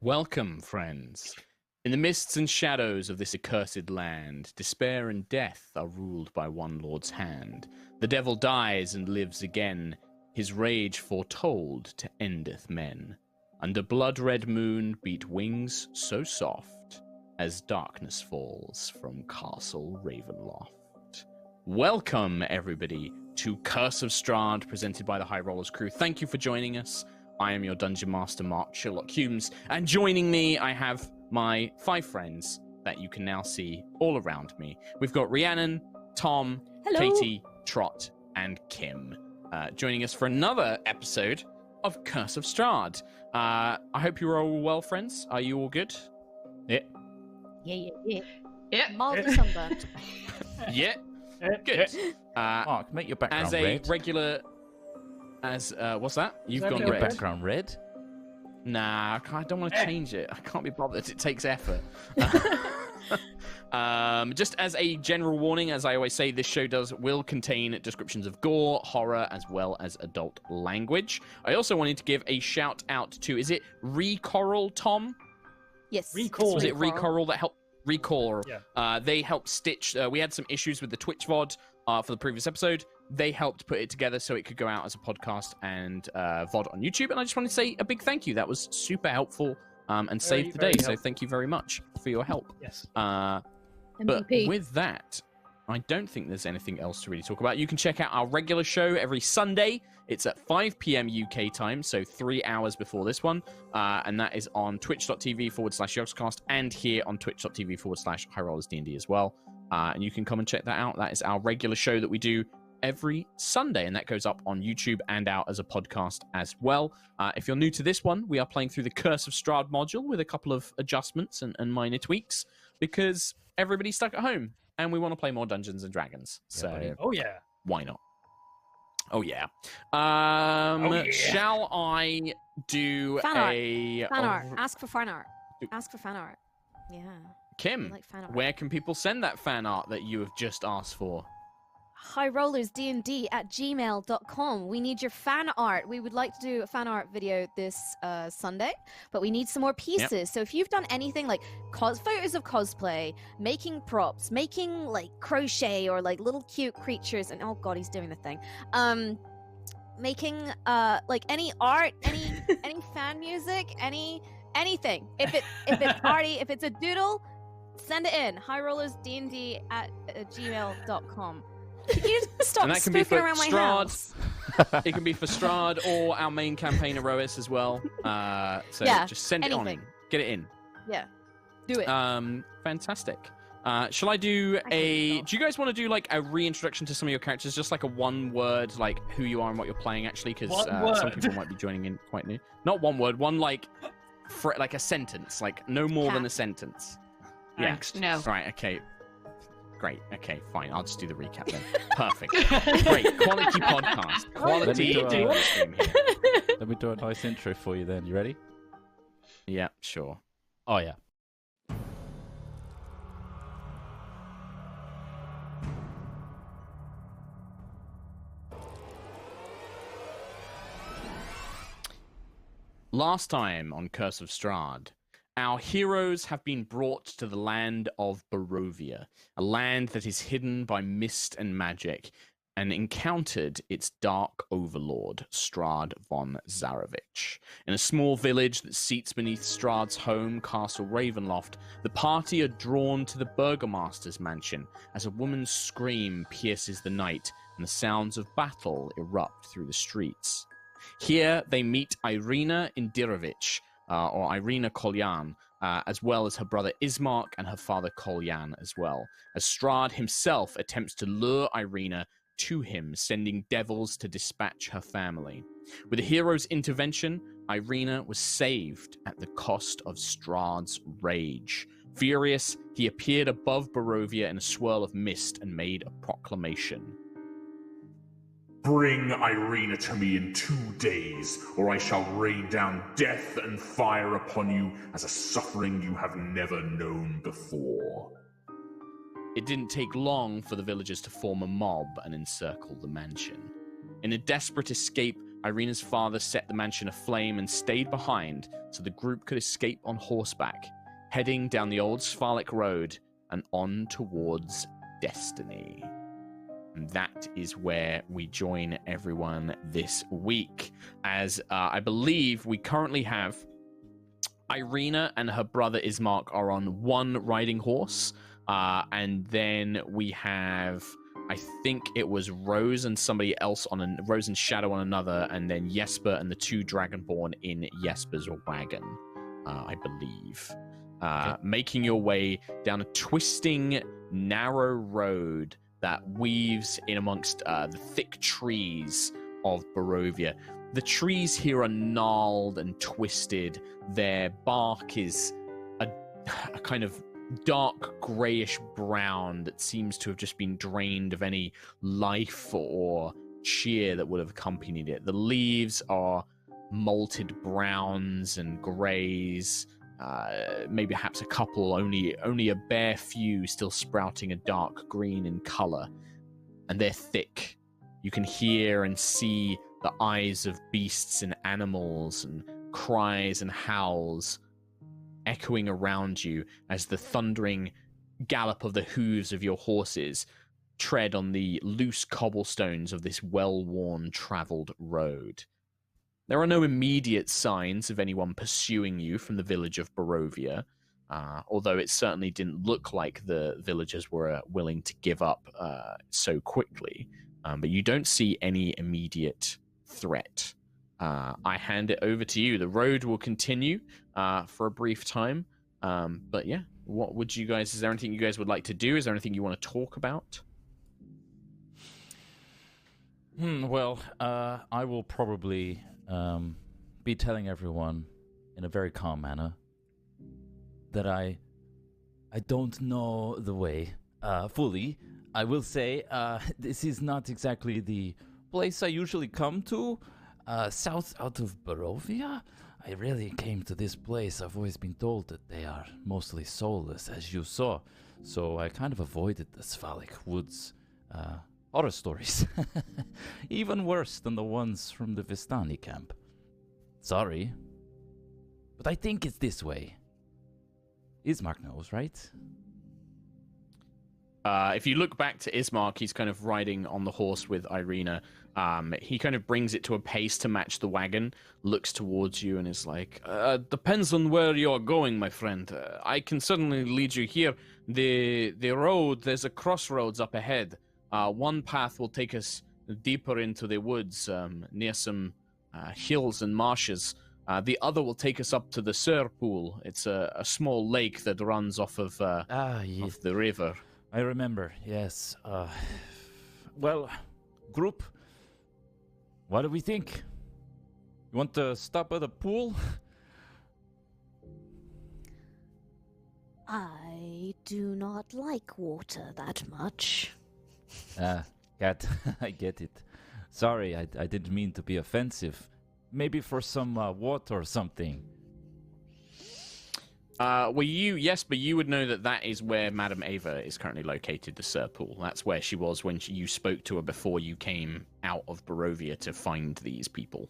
Welcome, friends. In the mists and shadows of this accursed land, despair and death are ruled by one lord's hand. The devil dies and lives again, his rage foretold to endeth men. Under blood-red moon beat wings so soft, as darkness falls from Castle Ravenloft. Welcome, everybody, to Curse of Strahd, presented by the High Rollers crew. Thank you for joining us. I am your Dungeon Master, Mark Sherlock Humes, and joining me, I have my 5 friends that you can now see all around me. We've got Rhiannon, Tom, Hello. Katie, Trot, and Kim, joining us for another episode of Curse of Strahd. I hope you're all well, friends. Are you all good? Yeah. Mildly Yeah. sunburnt. Yeah. Good. Mark, make your background As a red. regular... what's that? You've gone Make your red. background red. Nah, I don't want to change it. I can't be bothered. It takes effort. Just as a general warning, as I always say, this show will contain descriptions of gore, horror, as well as adult language. I also wanted to give a shout out to, is it Recoral, Tom? Yes. Recall. Was it Recoral that helped? Recall. Yeah. They helped stitch. We had some issues with the Twitch VOD for the previous episode. They helped put it together so it could go out as a podcast and VOD on YouTube. And I just wanted to say a big thank you. That was super helpful and saved the day. So thank you very much for your help. Yes. But MVP. with that, I don't think there's anything else to really talk about. You can check out our regular show every Sunday. It's at 5 p.m. UK time, so 3 hours before this one. And that is on twitch.tv/yogscast and here on twitch.tv/HighRollersDND as well. And you can come and check that out. That is our regular show that we do every Sunday, and that goes up on YouTube and out as a podcast as well. If you're new to this one, we are playing through the Curse of Strahd module with a couple of adjustments and minor tweaks because everybody's stuck at home and we want to play more Dungeons and Dragons. So Oh yeah. why not? Oh yeah. Yeah. Shall I do Fan art. a Fan art. Ask for fan art. Ask for fan art. Yeah. Kim, I like fan art. where can people send that fan art that you have just asked for? highrollersdnd@gmail.com. We need your fan art. We would like to do a fan art video this Sunday, but we need some more pieces. So if you've done anything like photos of cosplay, making props, making like crochet or like little cute creatures, and oh god, he's doing the thing. Making like any art, any fan music, anything. If it's a doodle, send it in. highrollersdnd@gmail.com. Can you just stop And that can be spooking for around my Strahd. house? It can be for Strahd or our main campaign Erois as well. So Yeah, just send it on in. anything. Get it in. Yeah, do it. Fantastic. Shall I do I can't do you guys want to do like a reintroduction to some of your characters? Just like a one word, like who you are and what you're playing actually? Because some people might be joining in quite new. Not one word, one like like a sentence, like no more than a sentence. Angst. Yeah. No. Right, okay. Great. Okay, fine. I'll just do the recap then. Perfect. Great. Quality podcast. Quality stream here. Let me do a nice intro for you then. You ready? Yeah, sure. Oh, yeah. Last time on Curse of Strahd, our heroes have been brought to the land of Barovia, a land that is hidden by mist and magic, and encountered its dark overlord, Strahd von Zarovich. In a small village that seats beneath Strahd's home, Castle Ravenloft, the party are drawn to the burgomaster's mansion as a woman's scream pierces the night and the sounds of battle erupt through the streets. Here they meet Irina Indirovich, or Irina Kolyan, as well as her brother Ismark and her father Kolyan as well, as Strahd himself attempts to lure Irina to him, sending devils to dispatch her family. With the hero's intervention, Irina was saved at the cost of Strahd's rage. Furious, he appeared above Barovia in a swirl of mist and made a proclamation. Bring Irina to me in 2 days, or I shall rain down death and fire upon you as a suffering you have never known before. It didn't take long for the villagers to form a mob and encircle the mansion. In a desperate escape, Irina's father set the mansion aflame and stayed behind so the group could escape on horseback, heading down the old Svalek road and on towards destiny. And that is where we join everyone this week, as I believe we currently have Irina and her brother Ismark are on one riding horse, and then we have, I think it was Rose and somebody else Rose and Shadow on another, and then Jesper and the two Dragonborn in Jesper's wagon, I believe. Making your way down a twisting, narrow road that weaves in amongst the thick trees of Barovia. The trees here are gnarled and twisted. Their bark is a kind of dark grayish brown that seems to have just been drained of any life or cheer that would have accompanied it. The leaves are malted browns and grays, maybe perhaps a couple, only a bare few still sprouting a dark green in color, and they're thick. You can hear and see the eyes of beasts and animals and cries and howls echoing around you as the thundering gallop of the hooves of your horses tread on the loose cobblestones of this well-worn, traveled road. There are no immediate signs of anyone pursuing you from the village of Barovia, although it certainly didn't look like the villagers were willing to give up so quickly. But you don't see any immediate threat. I hand it over to you. The road will continue for a brief time. But yeah, what would you guys, is there anything you guys would like to do? Is there anything you want to talk about? Well, I will probably be telling everyone in a very calm manner that I don't know the way fully. I will say this is not exactly the place I usually come to. South out of Barovia, I really came to this place. I've always been told that they are mostly soulless, as you saw. So I kind of avoided the Svalek woods. Horror stories. Even worse than the ones from the Vistani camp. Sorry. But I think it's this way. Ismark knows, right? If you look back to Ismark, he's kind of riding on the horse with Irina. He kind of brings it to a pace to match the wagon, looks towards you and is like, depends on where you're going, my friend. I can certainly lead you here. The road, there's a crossroads up ahead. One path will take us deeper into the woods, near some hills and marshes. The other will take us up to the Tser pool. It's a small lake that runs off of of the river. I remember, yes. Well, group, what do we think? You want to stop at the pool? I do not like water that much. Cat, I get it. Sorry, I didn't mean to be offensive. Maybe for some water or something. But you would know that is where Madame Eva is currently located, the Tser pool. That's where she was when you spoke to her before you came out of Barovia to find these people.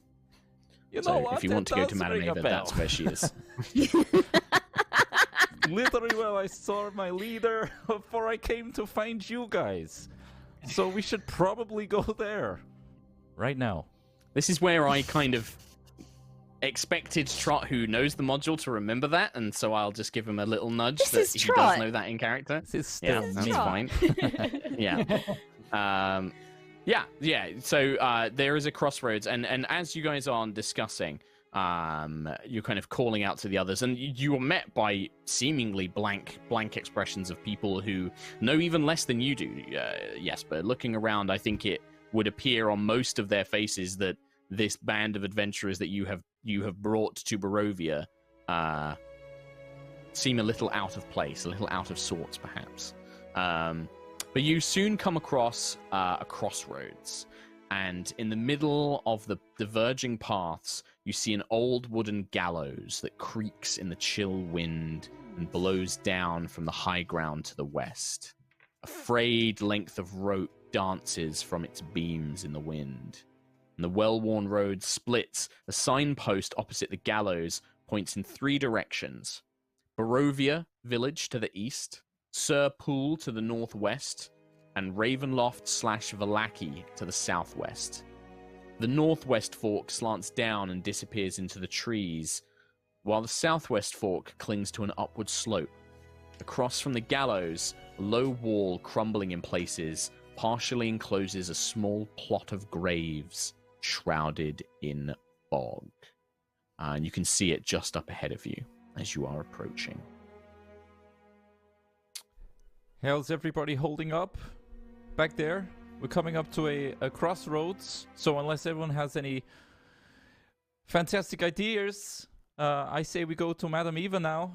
You know what? If you want to go to Madame Eva, that's where she is. Literally where I saw my leader before I came to find you guys. So we should probably go there. Right now. This is where I kind of expected Trot, who knows the module, to remember that, and so I'll just give him a little nudge that he does know that in character. This is still that's fine. Yeah. So there is a crossroads, and as you guys are discussing, you're kind of calling out to the others, and you are met by seemingly blank expressions of people who know even less than you do. Jesper, looking around, I think it would appear on most of their faces that this band of adventurers that you have brought to Barovia seem a little out of place, a little out of sorts, perhaps. But you soon come across a crossroads, and in the middle of the diverging paths, you see an old wooden gallows that creaks in the chill wind and blows down from the high ground to the west. A frayed length of rope dances from its beams in the wind. and the well-worn road splits. The signpost opposite the gallows points in 3 directions. Barovia village to the east, Tser Pool to the northwest, and Ravenloft/Vallaki to the southwest. The northwest fork slants down and disappears into the trees, while the southwest fork clings to an upward slope. Across from the gallows, a low wall crumbling in places partially encloses a small plot of graves shrouded in fog. And you can see it just up ahead of you as you are approaching. How's everybody holding up back there? We're coming up to a crossroads, so unless everyone has any fantastic ideas, I say we go to Madame Eva now.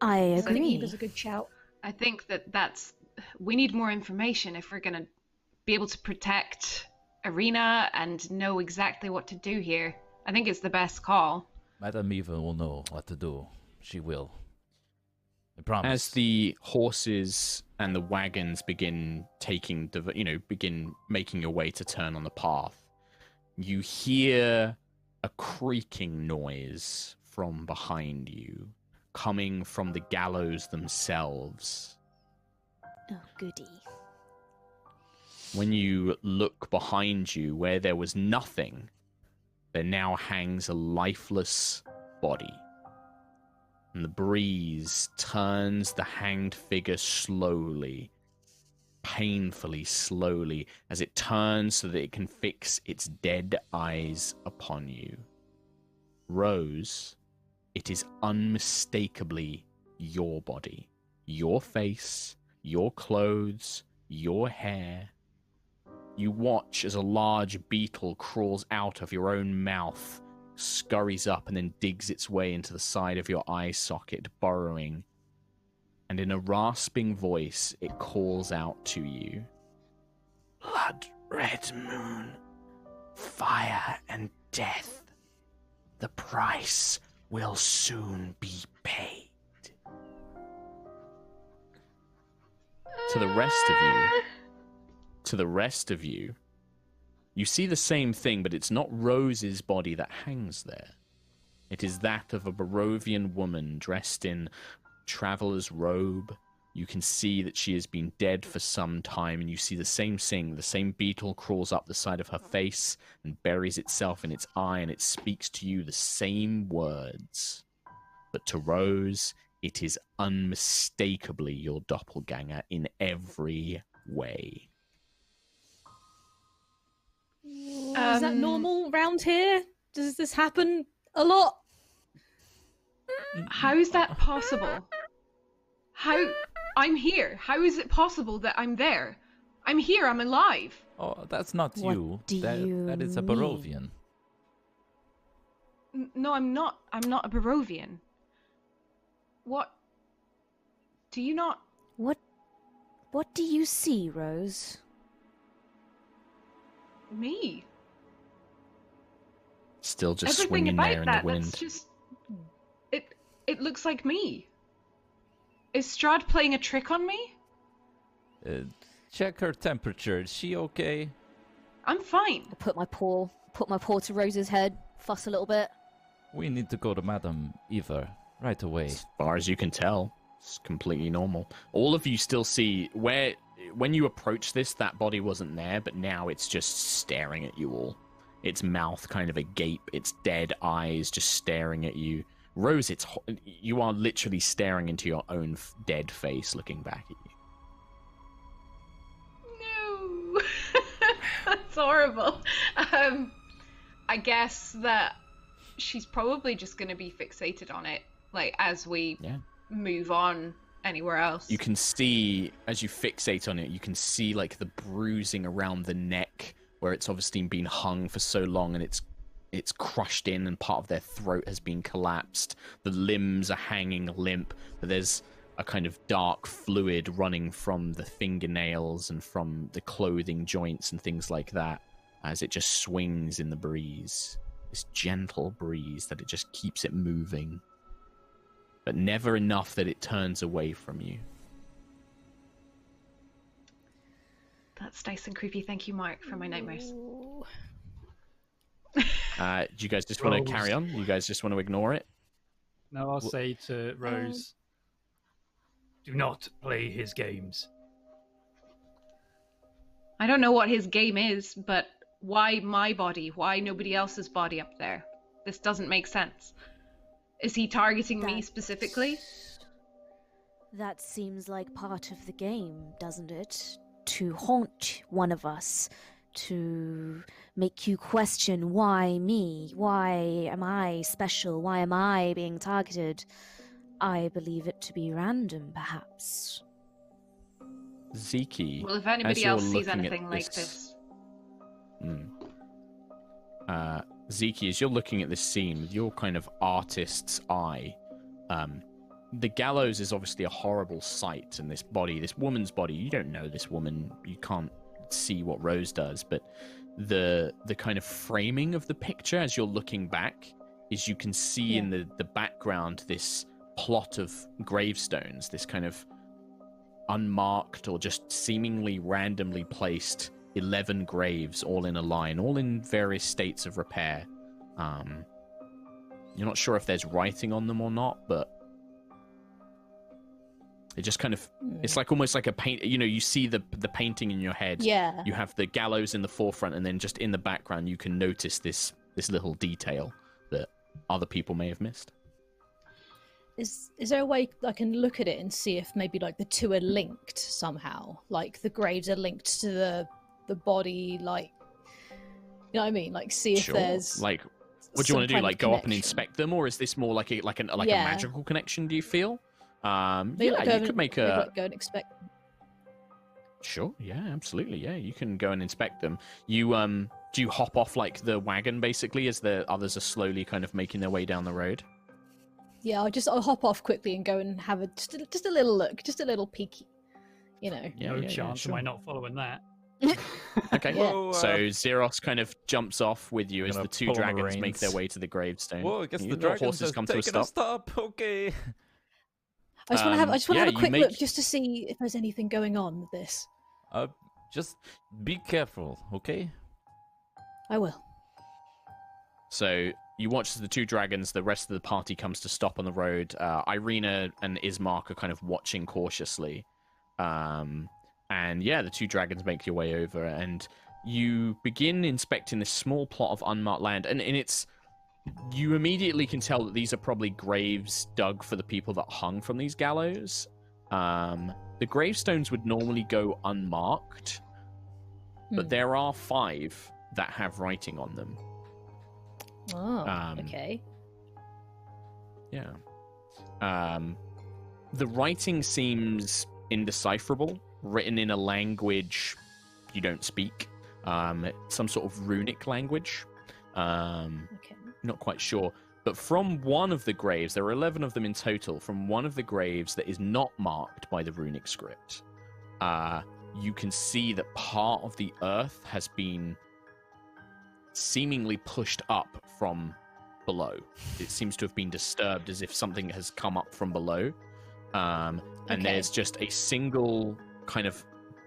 I I think agree. Eva's a good shout. I think we need more information if we're going to be able to protect Arena and know exactly what to do here. I think it's the best call. Madame Eva will know what to do. She will. I promise. As the horses and the wagons begin begin making your way to turn on the path, you hear a creaking noise from behind you, coming from the gallows themselves. Oh, goody. When you look behind you, where there was nothing, there now hangs a lifeless body. And the breeze turns the hanged figure slowly, painfully slowly, as it turns so that it can fix its dead eyes upon you. Rose, it is unmistakably your body, your face, your clothes, your hair. You watch as a large beetle crawls out of your own mouth, scurries up, and then digs its way into the side of your eye socket, burrowing. And in a rasping voice, it calls out to you. Blood red moon, fire and death. The price will soon be paid. To the rest of you, you see the same thing, but it's not Rose's body that hangs there. It is that of a Barovian woman dressed in traveler's robe. You can see that she has been dead for some time, and you see the same thing. The same beetle crawls up the side of her face and buries itself in its eye, and it speaks to you the same words. But to Rose, it is unmistakably your doppelganger in every way. Is that normal round here? Does this happen a lot? How is that possible? I'm here. How is it possible that I'm there? I'm here. I'm alive. Oh, that's not What you. do you that is a mean? Barovian. No, I'm not. I'm not a Barovian. What? Do you not? What do you see, Rose? Me? Still just Everything swinging about there in that, the wind. that's just... It looks like me. Is Strahd playing a trick on me? Check her temperature. Is she okay? I'm fine. I put my paw to Rose's head, fuss a little bit. We need to go to Madame Eva right away. As far as you can tell, it's completely normal. All of you still see when you approach this, that body wasn't there, but now it's just staring at you all. Its mouth kind of agape, its dead eyes just staring at you. Rose, you are literally staring into your own dead face, looking back at you. No. That's horrible. I guess that she's probably just going to be fixated on it, like, as we move on anywhere else. You can see, as you fixate on it, you can see, like, the bruising around the neck, where it's obviously been hung for so long, and it's crushed in, and part of their throat has been collapsed. The limbs are hanging limp, but there's a kind of dark fluid running from the fingernails and from the clothing joints and things like that, as it just swings in the breeze. This gentle breeze that it just keeps it moving, but never enough that it turns away from you. That's nice and creepy. Thank you, Mark, for my nightmares. Ooh. Do you guys just want to carry on? You guys just want to ignore it? No, I'll say to Rose, do not play his games. I don't know what his game is, but why my body? Why nobody else's body up there? This doesn't make sense. Is he targeting me specifically? That seems like part of the game, doesn't it? To haunt one of us, to make you question why me? Why am I special? Why am I being targeted? I believe it to be random, perhaps. Zeke. Well, if anybody else sees anything like this. Zeke, as you're looking at this scene with your kind of artist's eye, the gallows is obviously a horrible sight, and this body, this woman's body, you don't know this woman, you can't see what Rose does, but the kind of framing of the picture as you're looking back is you can see in the background this plot of gravestones, this kind of unmarked or just seemingly randomly placed 11 graves all in a line, all in various states of repair. You're not sure if there's writing on them or not, but it just kind of, it's like almost like a paint, you know, you see the painting in your head. Yeah. You have the gallows in the forefront, and then just in the background you can notice this little detail that other people may have missed. Is there a way I can look at it and see if maybe like the two are linked somehow? Like the graves are linked to the body, like, you know what I mean? Like see if there's like, what do you want to do? Like go up and inspect them, or is this more like a magical connection? Do you feel? You could make a go and inspect them. Sure, yeah, absolutely, yeah. You can go and inspect them. You do you hop off like the wagon basically as the others are slowly kind of making their way down the road? Yeah, I'll hop off quickly and go and have just a little look, just a little peeky, you know. No chance am I not following that. Okay, so Xeros kind of jumps off with you as the two dragons make their way to the gravestone. Whoa, I guess the dragons horses come to a stop. Okay. I just want to have a quick look just to see if there's anything going on with this. Just be careful, okay? I will. So you watch as the two dragons, the rest of the party comes to stop on the road. Irina and Ismark are kind of watching cautiously. And yeah, the two dragons make your way over, and you begin inspecting this small plot of unmarked land. And it's, you immediately can tell that these are probably graves dug for the people that hung from these gallows. The gravestones would normally go unmarked, but there are 5 that have writing on them. Oh, okay. Yeah. The writing seems indecipherable, written in a language you don't speak. Some sort of runic language. Okay. Not quite sure. But from one of the graves, there are 11 of them in total, from one of the graves that is not marked by the runic script, you can see that part of the earth has been seemingly pushed up from below. It seems to have been disturbed, as if something has come up from below. And there's just a single kind of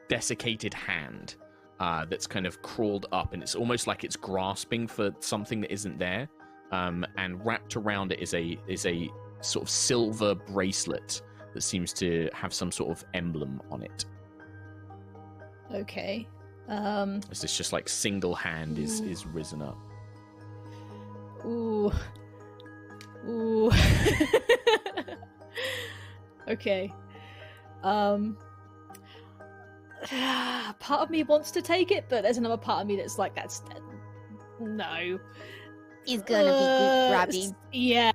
desiccated hand that's kind of crawled up, and it's almost like it's grasping for something that isn't there. And wrapped around it is a sort of silver bracelet that seems to have some sort of emblem on it. Okay. Is this just like single hand is risen up? Ooh. Okay. Part of me wants to take it, but there's another part of me that's like, no. He's gonna be grabby. Yeah.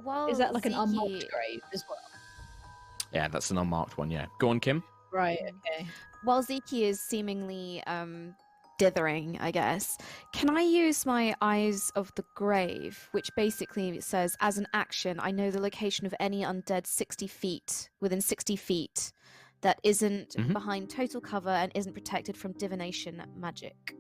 Well, is that like an unmarked grave as well? Yeah, that's an unmarked one, yeah. Go on, Kim. Right, okay. While Zeke is seemingly dithering, I guess, can I use my Eyes of the Grave, which basically says, as an action, I know the location of any undead 60 feet, within 60 feet, that isn't behind total cover and isn't protected from divination magic.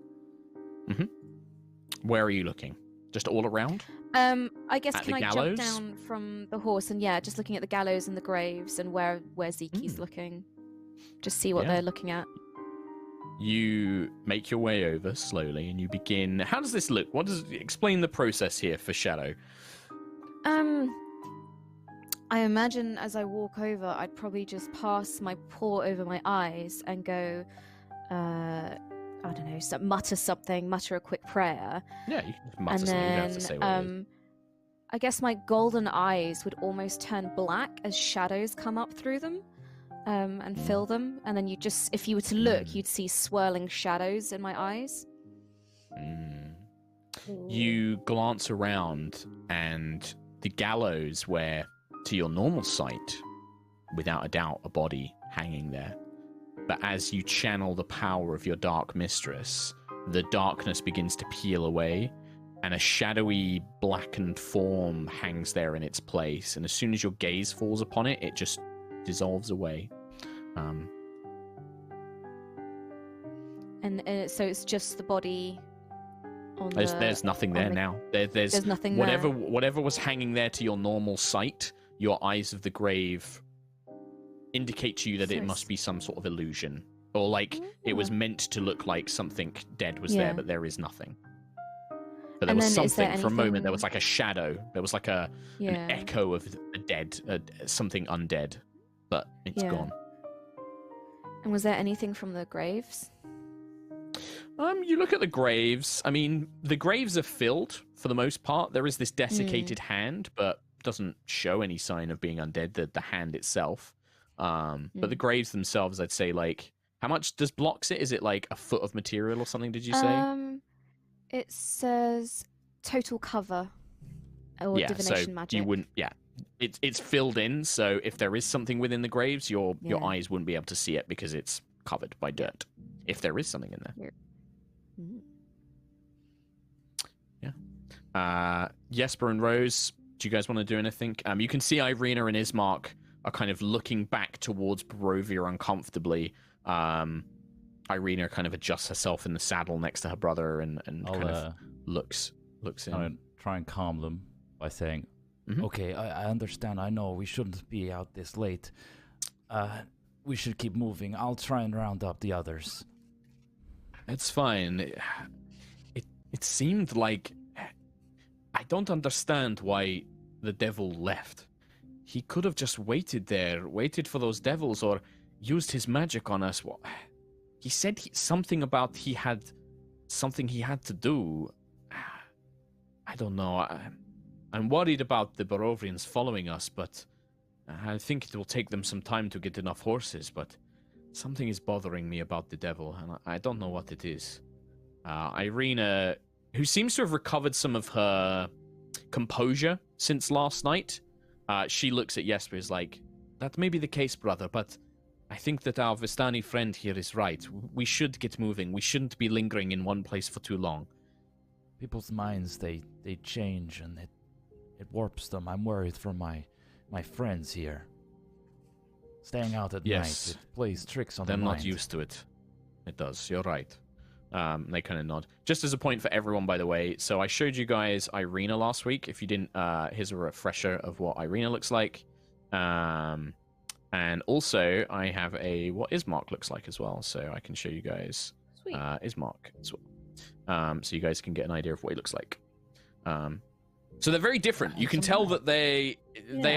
Where are you looking? Just all around? I guess, can I gallows? jump down from the horse and just looking at the gallows and the graves and where Zeke is looking? just see what they're looking at. You make your way over slowly, and you begin. How does this look? Explain the process here for Shadow? I imagine as I walk over, I'd probably just pass my paw over my eyes and go, I don't know, mutter a quick prayer. Yeah, you can just mutter something. You don't have to say what it is. I guess my golden eyes would almost turn black as shadows come up through them, and fill them. And then you just, if you were to look, you'd see swirling shadows in my eyes. You glance around, and the gallows where, to your normal sight, without a doubt, a body hanging there. But as you channel the power of your dark mistress, the darkness begins to peel away, and a shadowy, blackened form hangs there in its place. And as soon as your gaze falls upon it, it just dissolves away. So it's just the body. There's nothing there now. There's nothing whatever was hanging there to your normal sight, your eyes of the grave indicate to you that it must be some sort of illusion, or like it was meant to look like something dead was there, but there is nothing. But there was something for a moment. There was like a shadow. There was like an echo of a dead, something undead, but it's gone. And was there anything from the graves? You look at the graves. I mean, the graves are filled for the most part. There is this desiccated hand, but doesn't show any sign of being undead. The hand itself. But the graves themselves, I'd say, like, how much does block sit? Is it like a foot of material or something? Did you say? It says total cover or divination magic. You wouldn't. Yeah, it's filled in. So if there is something within the graves, your eyes wouldn't be able to see it because it's covered by dirt. If there is something in there. Jesper and Rose, do you guys want to do anything? You can see Irina and Ismark are kind of looking back towards Barovia uncomfortably. Irina kind of adjusts herself in the saddle next to her brother and kind of looks in. I'm going to try and calm them by saying, okay, I understand. I know we shouldn't be out this late. We should keep moving. I'll try and round up the others. It's fine. It seemed like... I don't understand why the devil left. He could have just waited for those devils, or used his magic on us. Well, he said something about he had something he had to do. I don't know. I'm worried about the Barovians following us, but I think it will take them some time to get enough horses, but something is bothering me about the devil, and I don't know what it is. Irina, who seems to have recovered some of her composure since last night, she looks at Jesper is like, that may be the case, brother, but I think that our Vistani friend here is right. We should get moving. We shouldn't be lingering in one place for too long. People's minds, they change, and it warps them. I'm worried for my friends here. Staying out at night, it plays tricks on the mind. They're not used to it. It does. You're right. They kind of nod. Just as a point for everyone, by the way, so I showed you guys Irina last week. If you didn't, here's a refresher of what Irina looks like. And also, I have what Ismark looks like as well, so I can show you guys Ismark as well. So you guys can get an idea of what he looks like. So they're very different. You can tell that they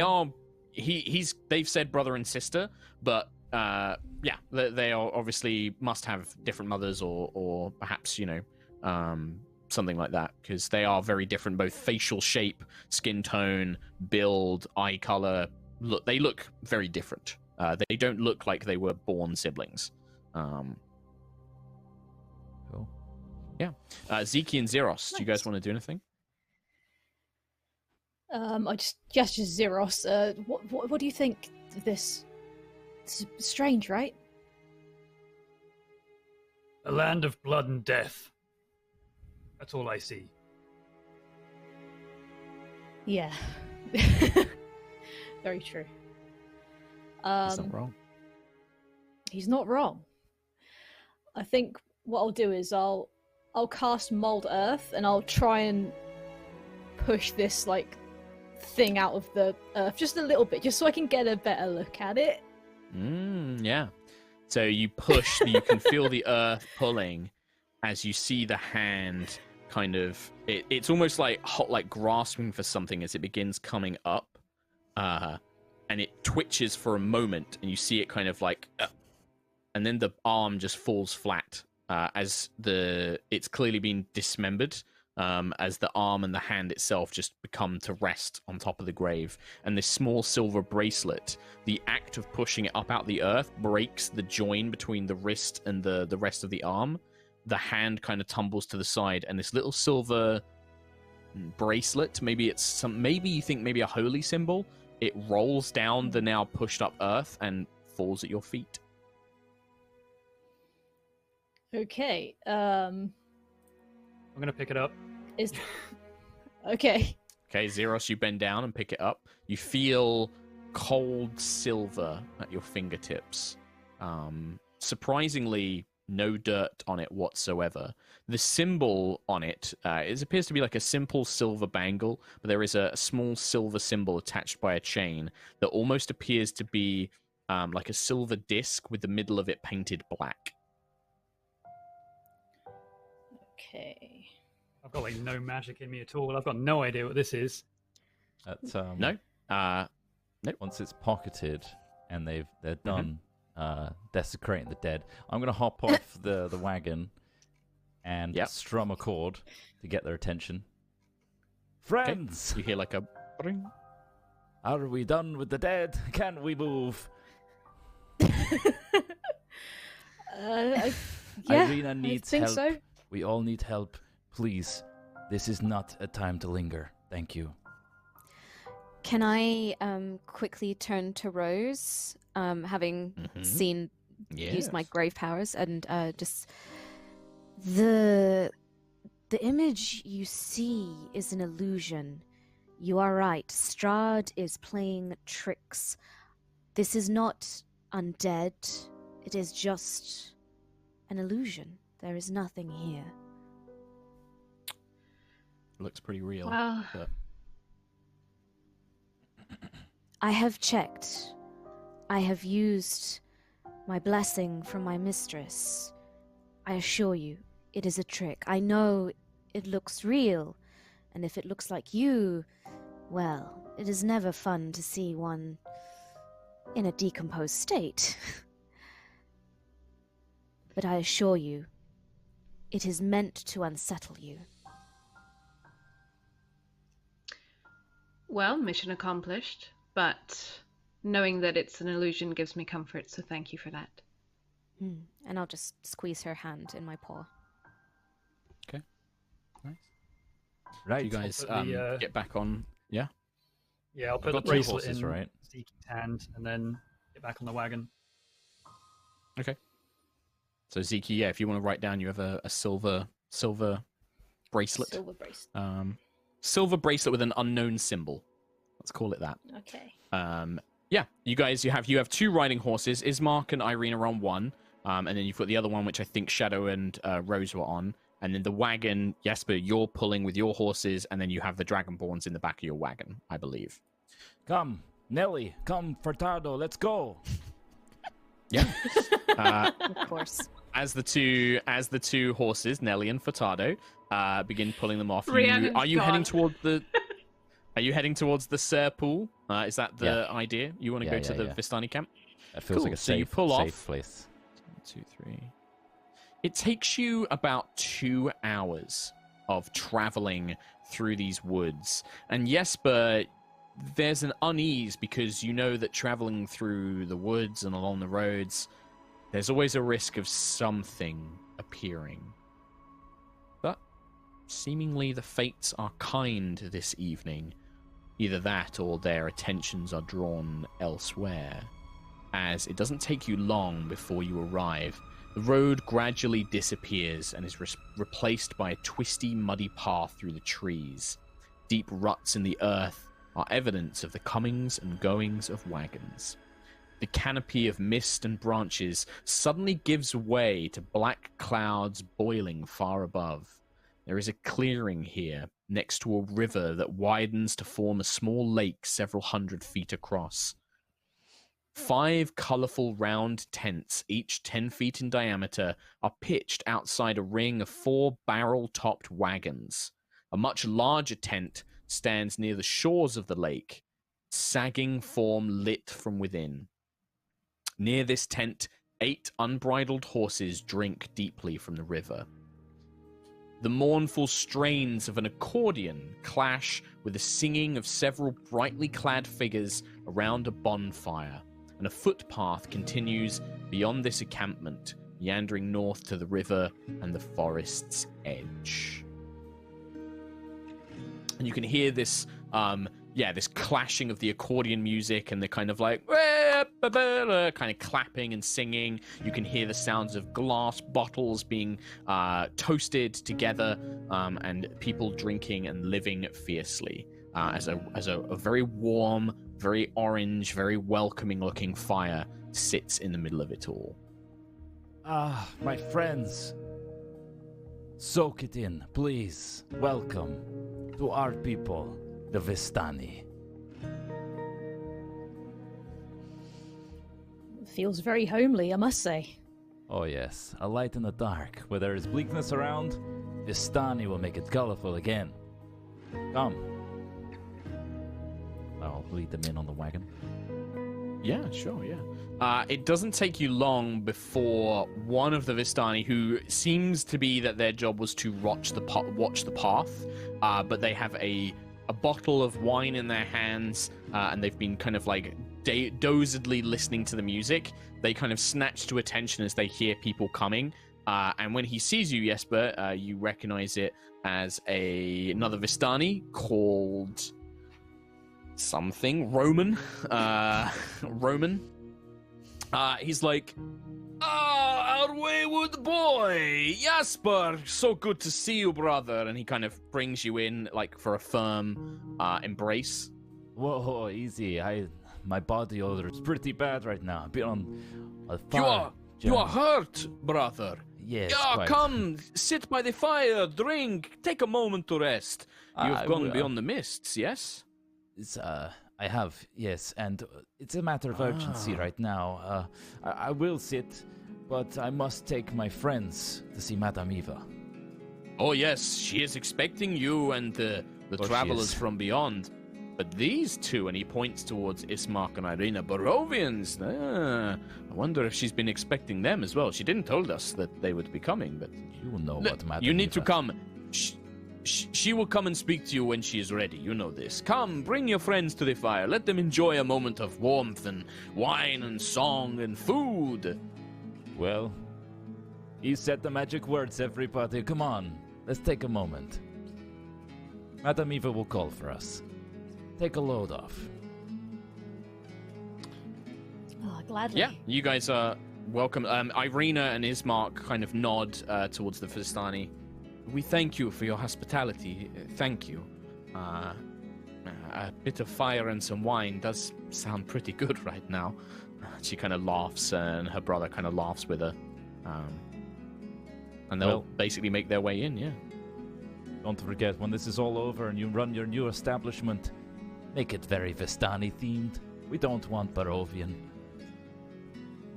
are... They've said brother and sister, but they are obviously must have different mothers or perhaps, something like that, because they are very different, both facial shape, skin tone, build, eye color. They look very different. They don't look like they were born siblings. Cool. Yeah. Zeki and Zeros, do you guys want to do anything? I just gesture Zeros. What do you think of this? It's strange, right? A land of blood and death. That's all I see. Yeah. Very true. He's not wrong. He's not wrong. I think what I'll do is I'll cast Mold Earth, and I'll try and push this thing out of the earth just a little bit, just so I can get a better look at it. Yeah. So you push, you can feel the earth pulling as you see the hand kind of. It's almost like grasping for something as it begins coming up, and it twitches for a moment, and you see it kind of like, and then the arm just falls flat as it's clearly been dismembered. As the arm and the hand itself just become to rest on top of the grave. And this small silver bracelet, the act of pushing it up out the earth, breaks the join between the wrist and the rest of the arm. The hand kind of tumbles to the side, and this little silver bracelet, maybe you think maybe a holy symbol, it rolls down the now pushed up earth and falls at your feet. Okay. I'm gonna pick it up. Okay. Okay, Zeros, you bend down and pick it up. You feel cold silver at your fingertips. Surprisingly, no dirt on it whatsoever. The symbol on it, it appears to be like a simple silver bangle, but there is a small silver symbol attached by a chain that almost appears to be like a silver disc with the middle of it painted black. Okay. I've got like no magic in me at all. I've got no idea what this is. No. Nope. Once it's pocketed and they're done desecrating the dead, I'm gonna hop off the wagon and strum a chord to get their attention. Friends, okay. You hear like a ring. Are we done with the dead? Can we move? Yeah, Irina needs I think help. so. We all need help. Please, this is not a time to linger. Thank you. Can I quickly turn to Rose, having seen use my grave powers, and just the image you see is an illusion. You are right. Strahd is playing tricks. This is not undead. It is just an illusion. There is nothing here. Looks pretty real. Well, but... I have checked. I have used my blessing from my mistress. I assure you, it is a trick. I know it looks real, and if it looks like you, well, it is never fun to see one in a decomposed state. But I assure you, it is meant to unsettle you. well, mission accomplished, but knowing that it's an illusion gives me comfort, so thank you for that. And I'll just squeeze her hand in my paw. Okay. Nice. Right. You guys the, get back on. Yeah? Yeah, I'll put the got two bracelet horses, in right? Zeke's hand and then get back on the wagon. Okay. So Zeke, yeah, if you want to write down, you have a silver bracelet. Silver bracelet. Silver bracelet with an unknown symbol. Let's call it that. Okay. Yeah, you guys, you have two riding horses. Ismark and Irene are on one, and then you've got the other one, which I think Shadow and Rose were on. And then the wagon, Jesper, you're pulling with your horses, and then you have the Dragonborns in the back of your wagon, I believe. Come, Nelly, come, Furtado, let's go. Yeah. Of course. As the two horses, Nelly and Furtado, begin pulling them off. Rhiannon's Are you gone. heading towards the? Are you heading towards the Tser pool? Is that the Yeah. idea? You want to Yeah, go to the yeah. Vistani camp? That feels Cool, like a so you safe, pull safe off. place. 1, 2, 3. It takes you about 2 hours of traveling through these woods. And Jesper, there's an unease because you know that traveling through the woods and along the roads, there's always a risk of something appearing. But seemingly the fates are kind this evening. Either that or their attentions are drawn elsewhere, as it doesn't take you long before you arrive. The road gradually disappears and is replaced by a twisty, muddy path through the trees. Deep ruts in the earth are evidence of the comings and goings of wagons. The canopy of mist and branches suddenly gives way to black clouds boiling far above. There is a clearing here, next to a river that widens to form a small lake several hundred feet across. 5 colorful round tents, each 10 feet in diameter, are pitched outside a ring of 4 barrel-topped wagons. A much larger tent stands near the shores of the lake, sagging form lit from within. Near this tent, 8 unbridled horses drink deeply from the river. The mournful strains of an accordion clash with the singing of several brightly clad figures around a bonfire, and a footpath continues beyond this encampment, meandering north to the river and the forest's edge. And you can hear this, this clashing of the accordion music and the kind of like kind of clapping and singing. You can hear the sounds of glass bottles being toasted together, and people drinking and living fiercely as a very warm, very orange, very welcoming looking fire sits in the middle of it all. Ah, my friends. Soak it in, please. Welcome to our people, the Vistani. Feels very homely, I must say. Oh yes, a light in the dark. Where there is bleakness around, Vistani will make it colorful again. Come. I'll lead them in on the wagon. Yeah, sure, yeah. It doesn't take you long before one of the Vistani, who seems to be that their job was to watch the path, but they have a bottle of wine in their hands, and they've been kind of like dozedly listening to the music. They kind of snatch to attention as they hear people coming, and when he sees you, Jesper, you recognize it as another Vistani called something Roman. He's like, our wayward boy, Jesper, so good to see you, brother. And he kind of brings you in like for a firm embrace. Whoa, easy. My body odor is pretty bad right now. I've been on a fire. You are hurt, brother. Yes. Yeah, quite. come, sit by the fire, drink, take a moment to rest. You've gone beyond the mists, yes? It's, I have, yes, and it's a matter of urgency right now. I will sit, but I must take my friends to see Madame Eva. Oh, yes, she is expecting you and the travelers from beyond. But these two, and he points towards Ismark and Irina, Barovians, I wonder if she's been expecting them as well. She didn't told us that they would be coming, but... You know what Madame You need Eva. to come. She will come and speak to you when she is ready. You know this. Come, bring your friends to the fire. Let them enjoy a moment of warmth and wine and song and food. Well, you said the magic words, everybody. Come on, let's take a moment. Madame Eva will call for us. Take a load off. Oh, gladly. Yeah, you guys are welcome. Irina and Ismark kind of nod towards the Vistani. We thank you for your hospitality. Thank you. A bit of fire and some wine does sound pretty good right now. She kind of laughs, and her brother kind of laughs with her. And they'll basically make their way in, yeah. Don't forget, when this is all over and you run your new establishment, make it very Vistani themed. We don't want Barovian.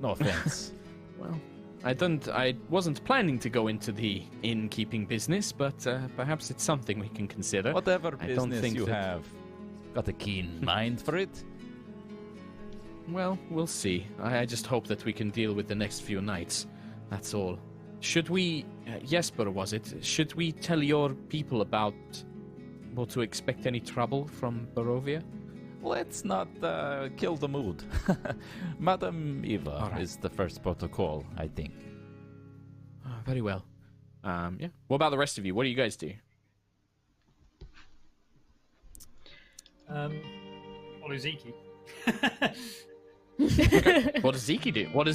No offense. Well, I wasn't planning to go into the innkeeping business, but perhaps it's something we can consider. Whatever business you have, got a keen mind for it? Well, we'll see. I just hope that we can deal with the next few nights. That's all. Should we... Jesper, was it? Should we tell your people about... Well, to expect any trouble from Barovia? Let's not kill the mood. Madame Eva is the first protocol, I think. Very well. Yeah. What about the rest of you? What do you guys do? Follow Zeke. Okay. What does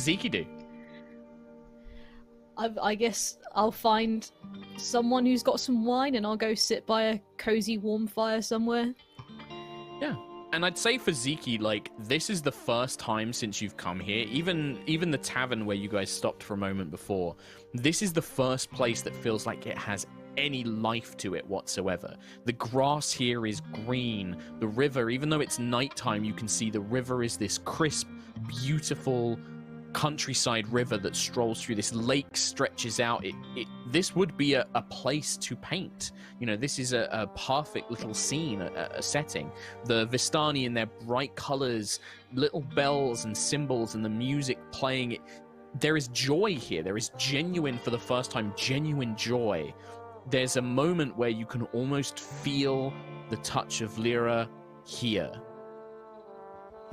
Zeke do? I guess I'll find someone who's got some wine and I'll go sit by a cozy warm fire somewhere. Yeah. And I'd say for Zeke, like, this is the first time since you've come here, even the tavern where you guys stopped for a moment before, this is the first place that feels like it has any life to it whatsoever. The grass here is green. The river, even though it's nighttime, you can see the river is this crisp, beautiful countryside river that strolls through. This lake stretches out. This would be a place to paint. You know, this is a perfect little scene, a setting. The Vistani in their bright colors, little bells and cymbals, and the music playing. There is joy here. There is genuine, for the first time, genuine joy. There's a moment where you can almost feel the touch of Lyra here.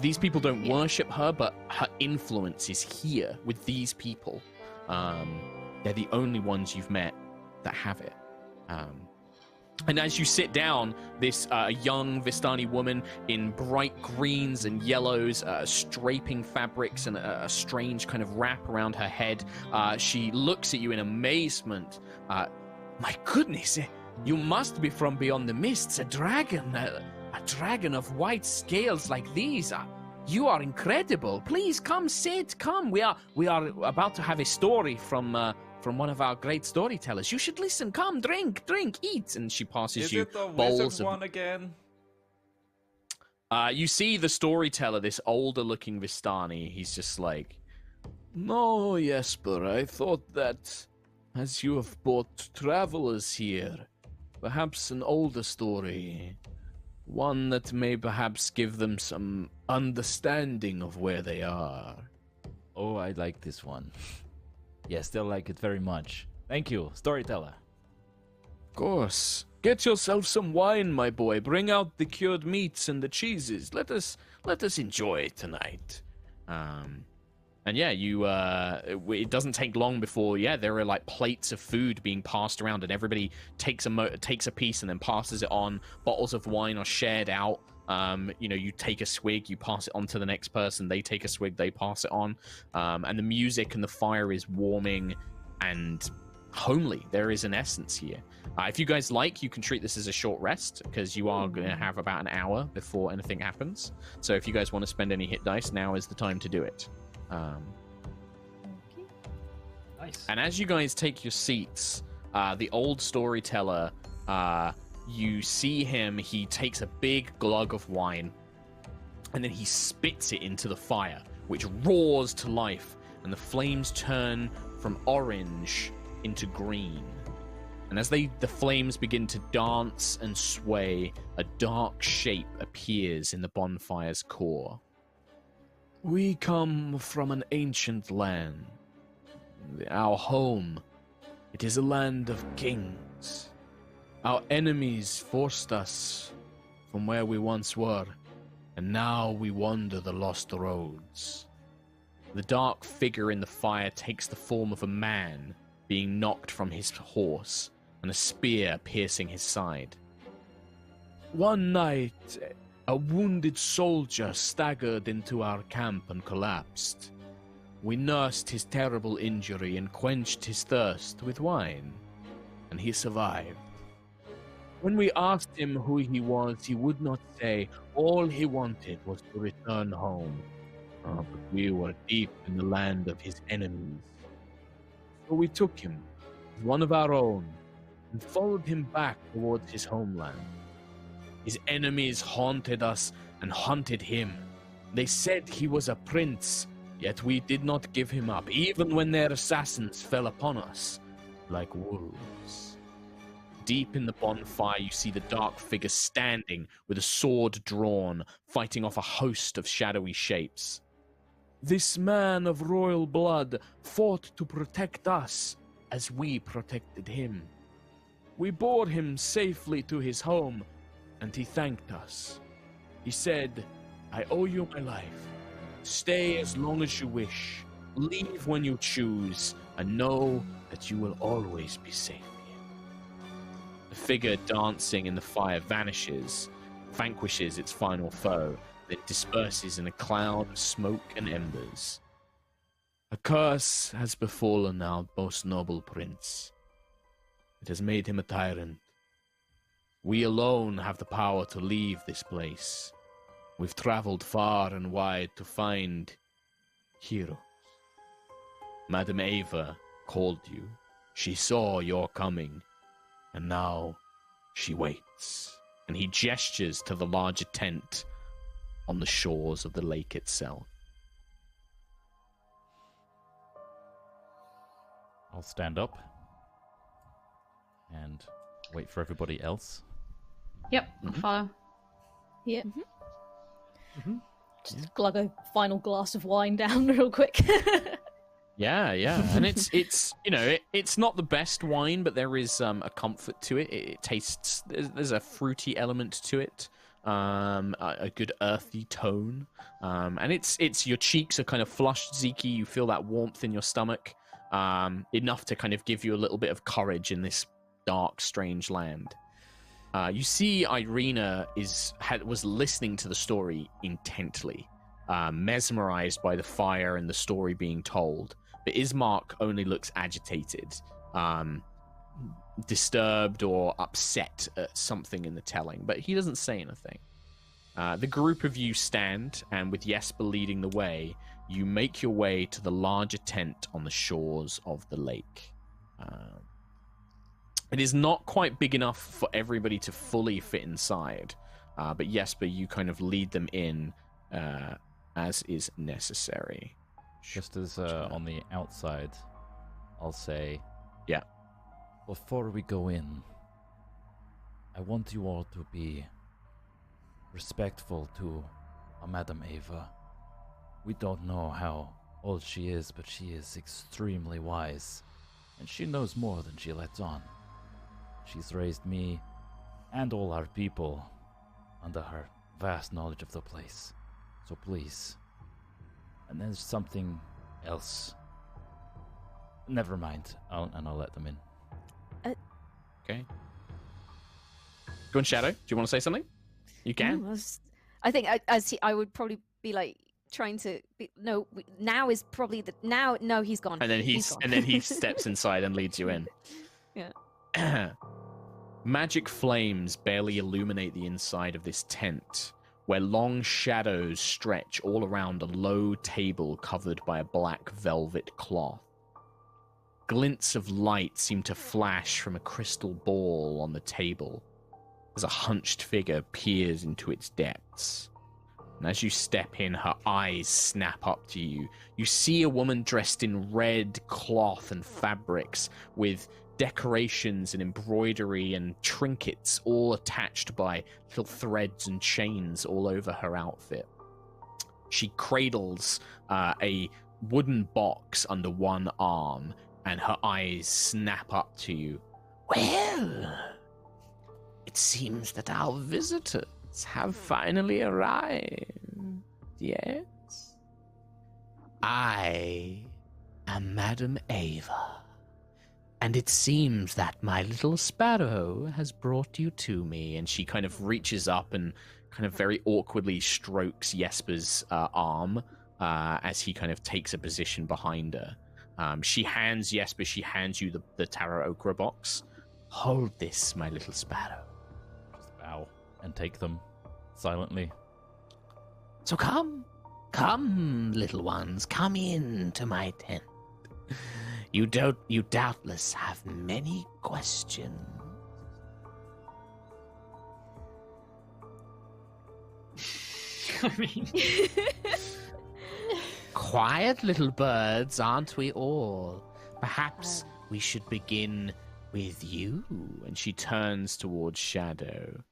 These people don't worship her, but her influence is here with these people. They're the only ones you've met that have it. And as you sit down, this young Vistani woman in bright greens and yellows, straping fabrics and a strange kind of wrap around her head, she looks at you in amazement. My goodness, you must be from beyond the mists, a dragon. A dragon of white scales like these. You are incredible. Please come sit. Come. We are about to have a story from one of our great storytellers. You should listen. Come, drink, eat. And she passes you bowls of one again. You see the storyteller, this older-looking Vistani. He's just like, no, Jesper. I thought that as you have brought travelers here, perhaps an older story. One that may perhaps give them some understanding of where they are. Oh, I like this one. Yes, they'll like it very much. Thank you, storyteller. Of course. Get yourself some wine, my boy. Bring out the cured meats and the cheeses. Let us enjoy it tonight. And yeah, it doesn't take long before, there are like plates of food being passed around, and everybody takes a piece and then passes it on. Bottles of wine are shared out. You take a swig, you pass it on to the next person. They take a swig, they pass it on. And the music and the fire is warming and homely. There is an essence here. If you guys like, you can treat this as a short rest, because you are going to have about an hour before anything happens. So if you guys want to spend any hit dice, now is the time to do it. Okay. Nice. And as you guys take your seats, the old storyteller, you see him, he takes a big glug of wine, and then he spits it into the fire, which roars to life, and the flames turn from orange into green. And as the flames begin to dance and sway, a dark shape appears in the bonfire's core. We come from an ancient land. Our home, it is a land of kings. Our enemies forced us from where we once were, and now we wander the lost roads. The dark figure in the fire takes the form of a man being knocked from his horse, and a spear piercing his side. One night, a wounded soldier staggered into our camp and collapsed. We nursed his terrible injury and quenched his thirst with wine, and he survived. When we asked him who he was, he would not say. All he wanted was to return home. But we were deep in the land of his enemies. So we took him, as one of our own, and followed him back towards his homeland. His enemies haunted us and hunted him. They said he was a prince, yet we did not give him up, even when their assassins fell upon us like wolves. Deep in the bonfire, you see the dark figure standing with a sword drawn, fighting off a host of shadowy shapes. This man of royal blood fought to protect us as we protected him. We bore him safely to his home, and he thanked us. He said, I owe you my life. Stay as long as you wish. Leave when you choose, and know that you will always be safe here. The figure dancing in the fire vanishes, vanquishes its final foe, then disperses in a cloud of smoke and embers. A curse has befallen our most noble prince. It has made him a tyrant. We alone have the power to leave this place. We've traveled far and wide to find heroes. Madam Eva called you. She saw your coming, and now she waits. And he gestures to the larger tent on the shores of the lake itself. I'll stand up and wait for everybody else. Yep, I'll follow. Yeah. Mm-hmm. Just glug a final glass of wine down real quick. Yeah, and it's it's not the best wine, but there is a comfort to it. It tastes there's a fruity element to it, a good earthy tone, and it's your cheeks are kind of flushed, Zeke. You feel that warmth in your stomach, enough to kind of give you a little bit of courage in this dark, strange land. You see, Irina was listening to the story intently, mesmerized by the fire and the story being told. But Ismark only looks agitated, disturbed or upset at something in the telling, but he doesn't say anything. The group of you stand, and with Jesper leading the way, you make your way to the larger tent on the shores of the lake. It is not quite big enough for everybody to fully fit inside, but Jesper, you kind of lead them in as is necessary. Just as on the outside, I'll say, yeah. Before we go in, I want you all to be respectful to Madame Eva. We don't know how old she is, but she is extremely wise, and she knows more than she lets on. She's raised me and all our people under her vast knowledge of the place. So please. And there's something else. Never mind. I'll let them in. Okay. Go on, Shadow. Do you want to say something? You can. No, I think I would probably be like trying to. Now is probably No, he's gone. And then he's gone. and then he steps inside and leads you in. Yeah. Magic flames barely illuminate the inside of this tent, where long shadows stretch all around a low table covered by a black velvet cloth. Glints of light seem to flash from a crystal ball on the table as a hunched figure peers into its depths. And as you step in, her eyes snap up to you. You see a woman dressed in red cloth and fabrics with decorations and embroidery and trinkets all attached by little threads and chains all over her outfit. She cradles a wooden box under one arm, and her eyes snap up to you. Well, it seems that our visitors have finally arrived. Yes? I am Madam Eva. And it seems that my little sparrow has brought you to me. And she kind of reaches up and kind of very awkwardly strokes Jesper's arm as he kind of takes a position behind her. She hands you the Tarot Okra box. Hold this, my little sparrow. Just bow and take them silently. So come, little ones, come in to my tent. You doubtless have many questions. I mean, Quiet little birds, aren't we all? Perhaps we should begin with you. And she turns towards Shadow.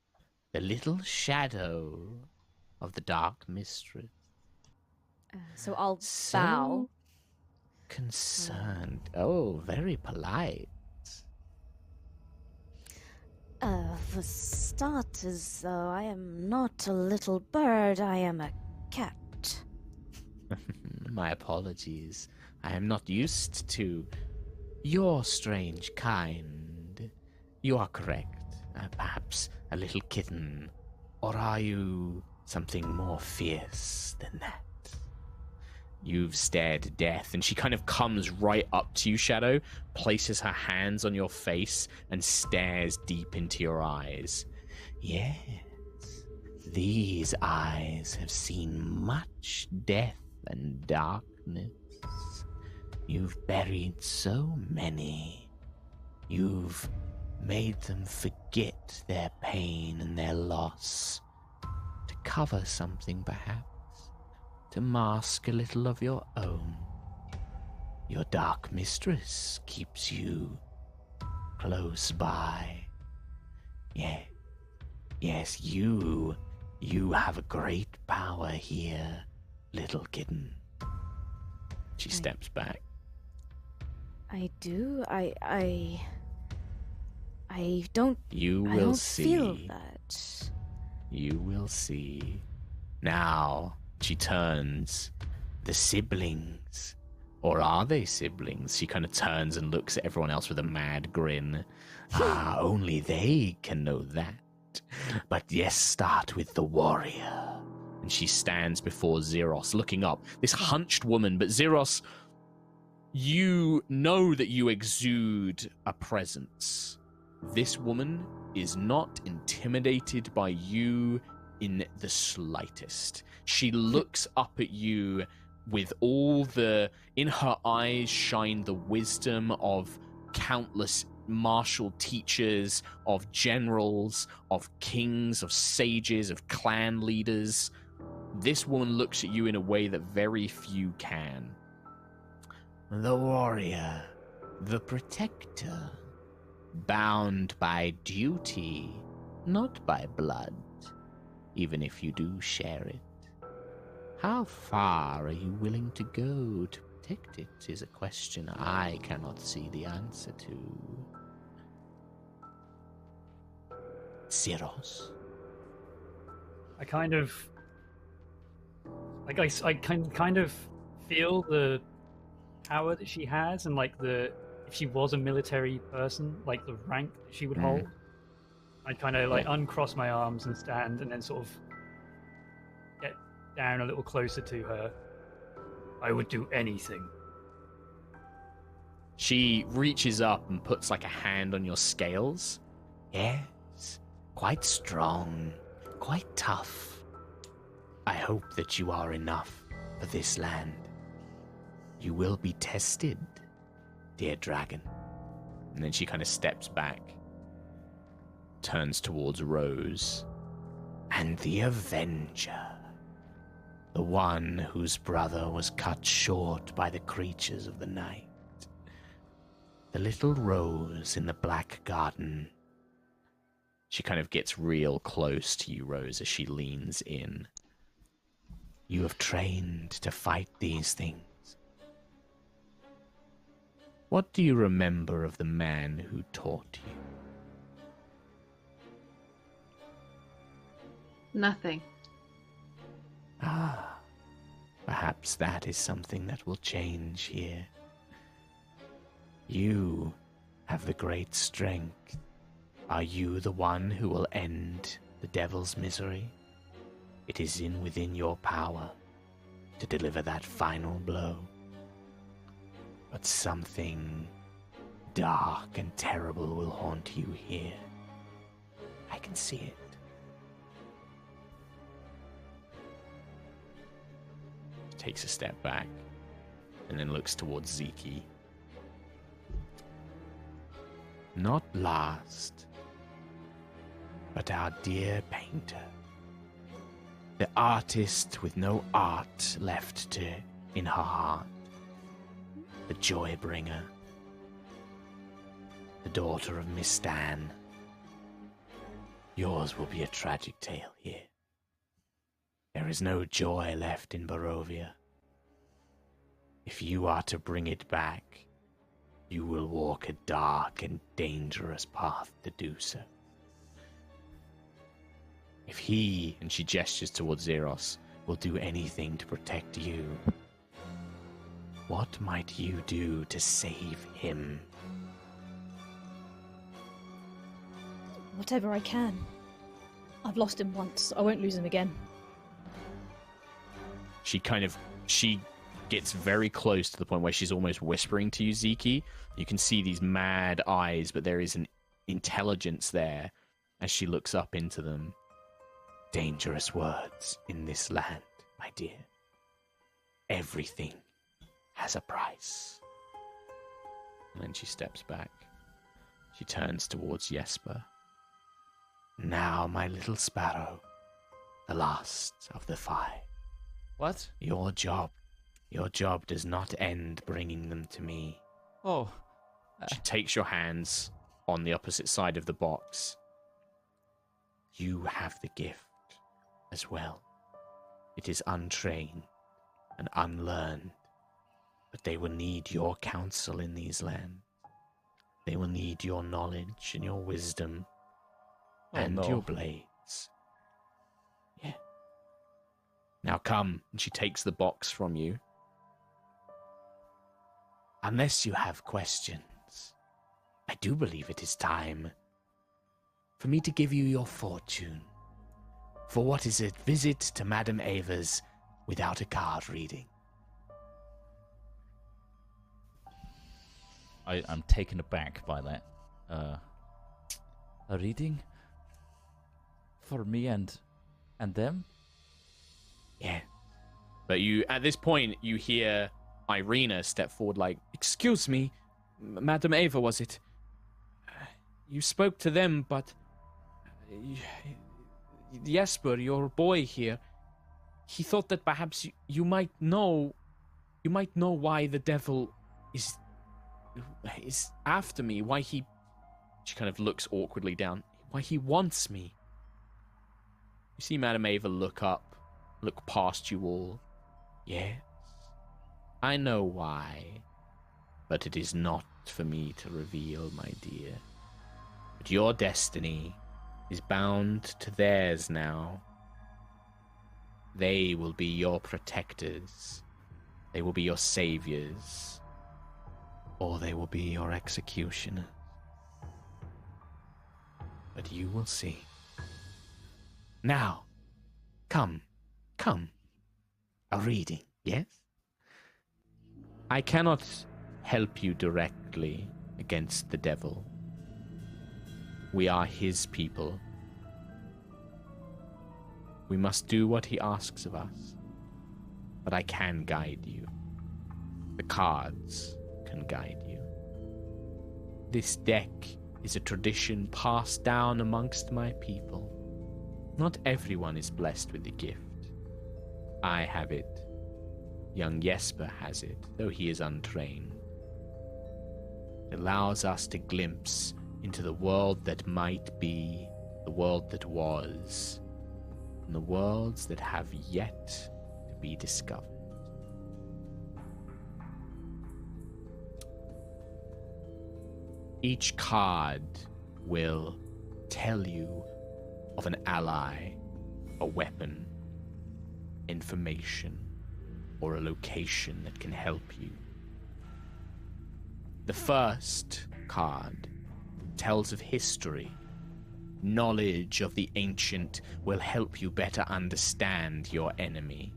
The little shadow of the Dark Mistress. So I'll So bow. concerned. Oh, very polite. For starters, though, I am not a little bird, I am a cat. My apologies. I am not used to your strange kind. You are correct. Perhaps a little kitten. Or are you something more fierce than that? You've stared death, and she kind of comes right up to you, Shadow, places her hands on your face, and stares deep into your eyes. Yes, these eyes have seen much death and darkness. You've buried so many. You've made them forget their pain and their loss. To cover something, perhaps. To mask a little of your own. your dark mistress keeps you close by. Yeah. Yes, you have a great power here, little kitten. She steps back. I do. I don't. You will I don't see. feel that. You will see. Now, she turns. The siblings. Or are they siblings? She kind of turns and looks at everyone else with a mad grin. Only they can know that. But yes, start with the warrior. And she stands before Zeros, looking up. This hunched woman, but Zeros, you know that you exude a presence. This woman is not intimidated by you in the slightest. She looks up at you with in her eyes shine the wisdom of countless martial teachers, of generals, of kings, of sages, of clan leaders. This woman looks at you in a way that very few can. The warrior, the protector, bound by duty, not by blood, even if you do share it. How far are you willing to go to protect it is a question I cannot see the answer to. Zeros? I kind of feel the power that she has, and if she was a military person, like the rank that she would hold. I'd kind of uncross my arms and stand, and then sort of get down a little closer to her. I would do anything. She reaches up and puts a hand on your scales. Yes, quite strong, quite tough. I hope that you are enough for this land. You will be tested, dear dragon. And then she kind of steps back, turns towards Rose. And the Avenger, the one whose brother was cut short by the creatures of the night. The little rose in the black garden. She kind of gets real close to you, Rose, as she leans in. You have trained to fight these things. What do you remember of the man who taught you? Nothing. Perhaps that is something that will change here. You have the great strength. Are you the one who will end the devil's misery? It is within your power to deliver that final blow. But something dark and terrible will haunt you here. I can see it. Takes a step back and then looks towards Zeke. Not last, but our dear painter. The artist with no art left in her heart. The joy bringer. The daughter of Miss Stan. Yours will be a tragic tale here. There is no joy left in Barovia. If you are to bring it back, you will walk a dark and dangerous path to do so. If he, and she gestures towards Zeros, will do anything to protect you, what might you do to save him? Whatever I can. I've lost him once. I won't lose him again. She gets very close to the point where she's almost whispering to you, Zeke. You can see these mad eyes, but there is an intelligence there as she looks up into them. Dangerous words in this land, my dear. Everything has a price. And then she steps back. She turns towards Jesper. Now, my little sparrow, the last of the five. What? Your job Your job does not end bringing them to me. Oh. She takes your hands on the opposite side of the box. You have the gift as well. It is untrained and unlearned, but they will need your counsel in these lands. They will need your knowledge and your wisdom and your blades. Yeah. Now come. And she takes the box from you. Unless you have questions, I do believe it is time for me to give you your fortune for what is a visit to Madame Eva's without a card reading. I'm taken aback by that. A reading? For me and them? Yeah. But at this point, you hear Irina step forward like, "Excuse me, Madam Eva, was it? You spoke to them, but Jesper, your boy here, he thought that perhaps you might know why the devil is after me, why he..." She kind of looks awkwardly down. "Why he wants me." You see Madame Eva look up, look past you all. Yes, I know why, but it is not for me to reveal, my dear. But your destiny is bound to theirs now. They will be your protectors. They will be your saviors. Or they will be your executioners. But you will see. Now, come. A reading, yes? I cannot help you directly against the devil. We are his people. We must do what he asks of us. But I can guide you. The cards can guide you. This deck is a tradition passed down amongst my people. Not everyone is blessed with the gift. I have it. Young Jesper has it, though he is untrained. It allows us to glimpse into the world that might be, the world that was, and the worlds that have yet to be discovered. Each card will tell you of an ally, a weapon, information, or a location that can help you. The first card tells of history. Knowledge of the ancient will help you better understand your enemy.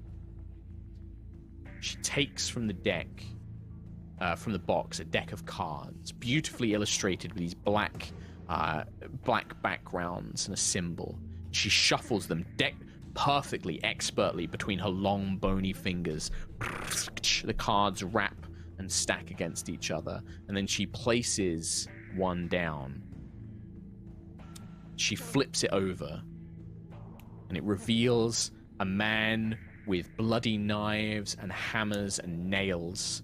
She takes from the deck, from the box, a deck of cards, beautifully illustrated with these black backgrounds and a symbol. She shuffles them, perfectly, expertly between her long, bony fingers. The cards wrap and stack against each other, and then she places one down. She flips it over, and it reveals a man with bloody knives and hammers and nails,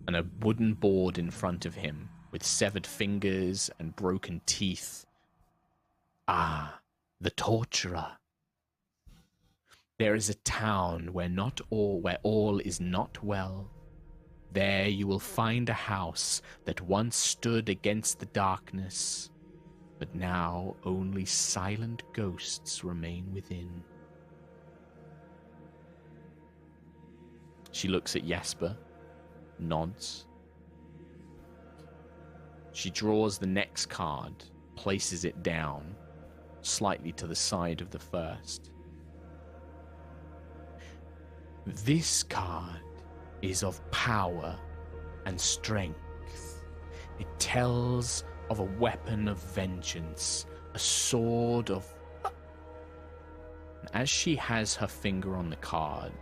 and a wooden board in front of him with severed fingers and broken teeth. Ah, the torturer. There is a town where all is not well. There you will find a house that once stood against the darkness, but now only silent ghosts remain within. She looks at Jesper, nods. She draws the next card, places it down, slightly to the side of the first. This card is of power and strength. It tells of a weapon of vengeance, a sword of... As she has her finger on the card,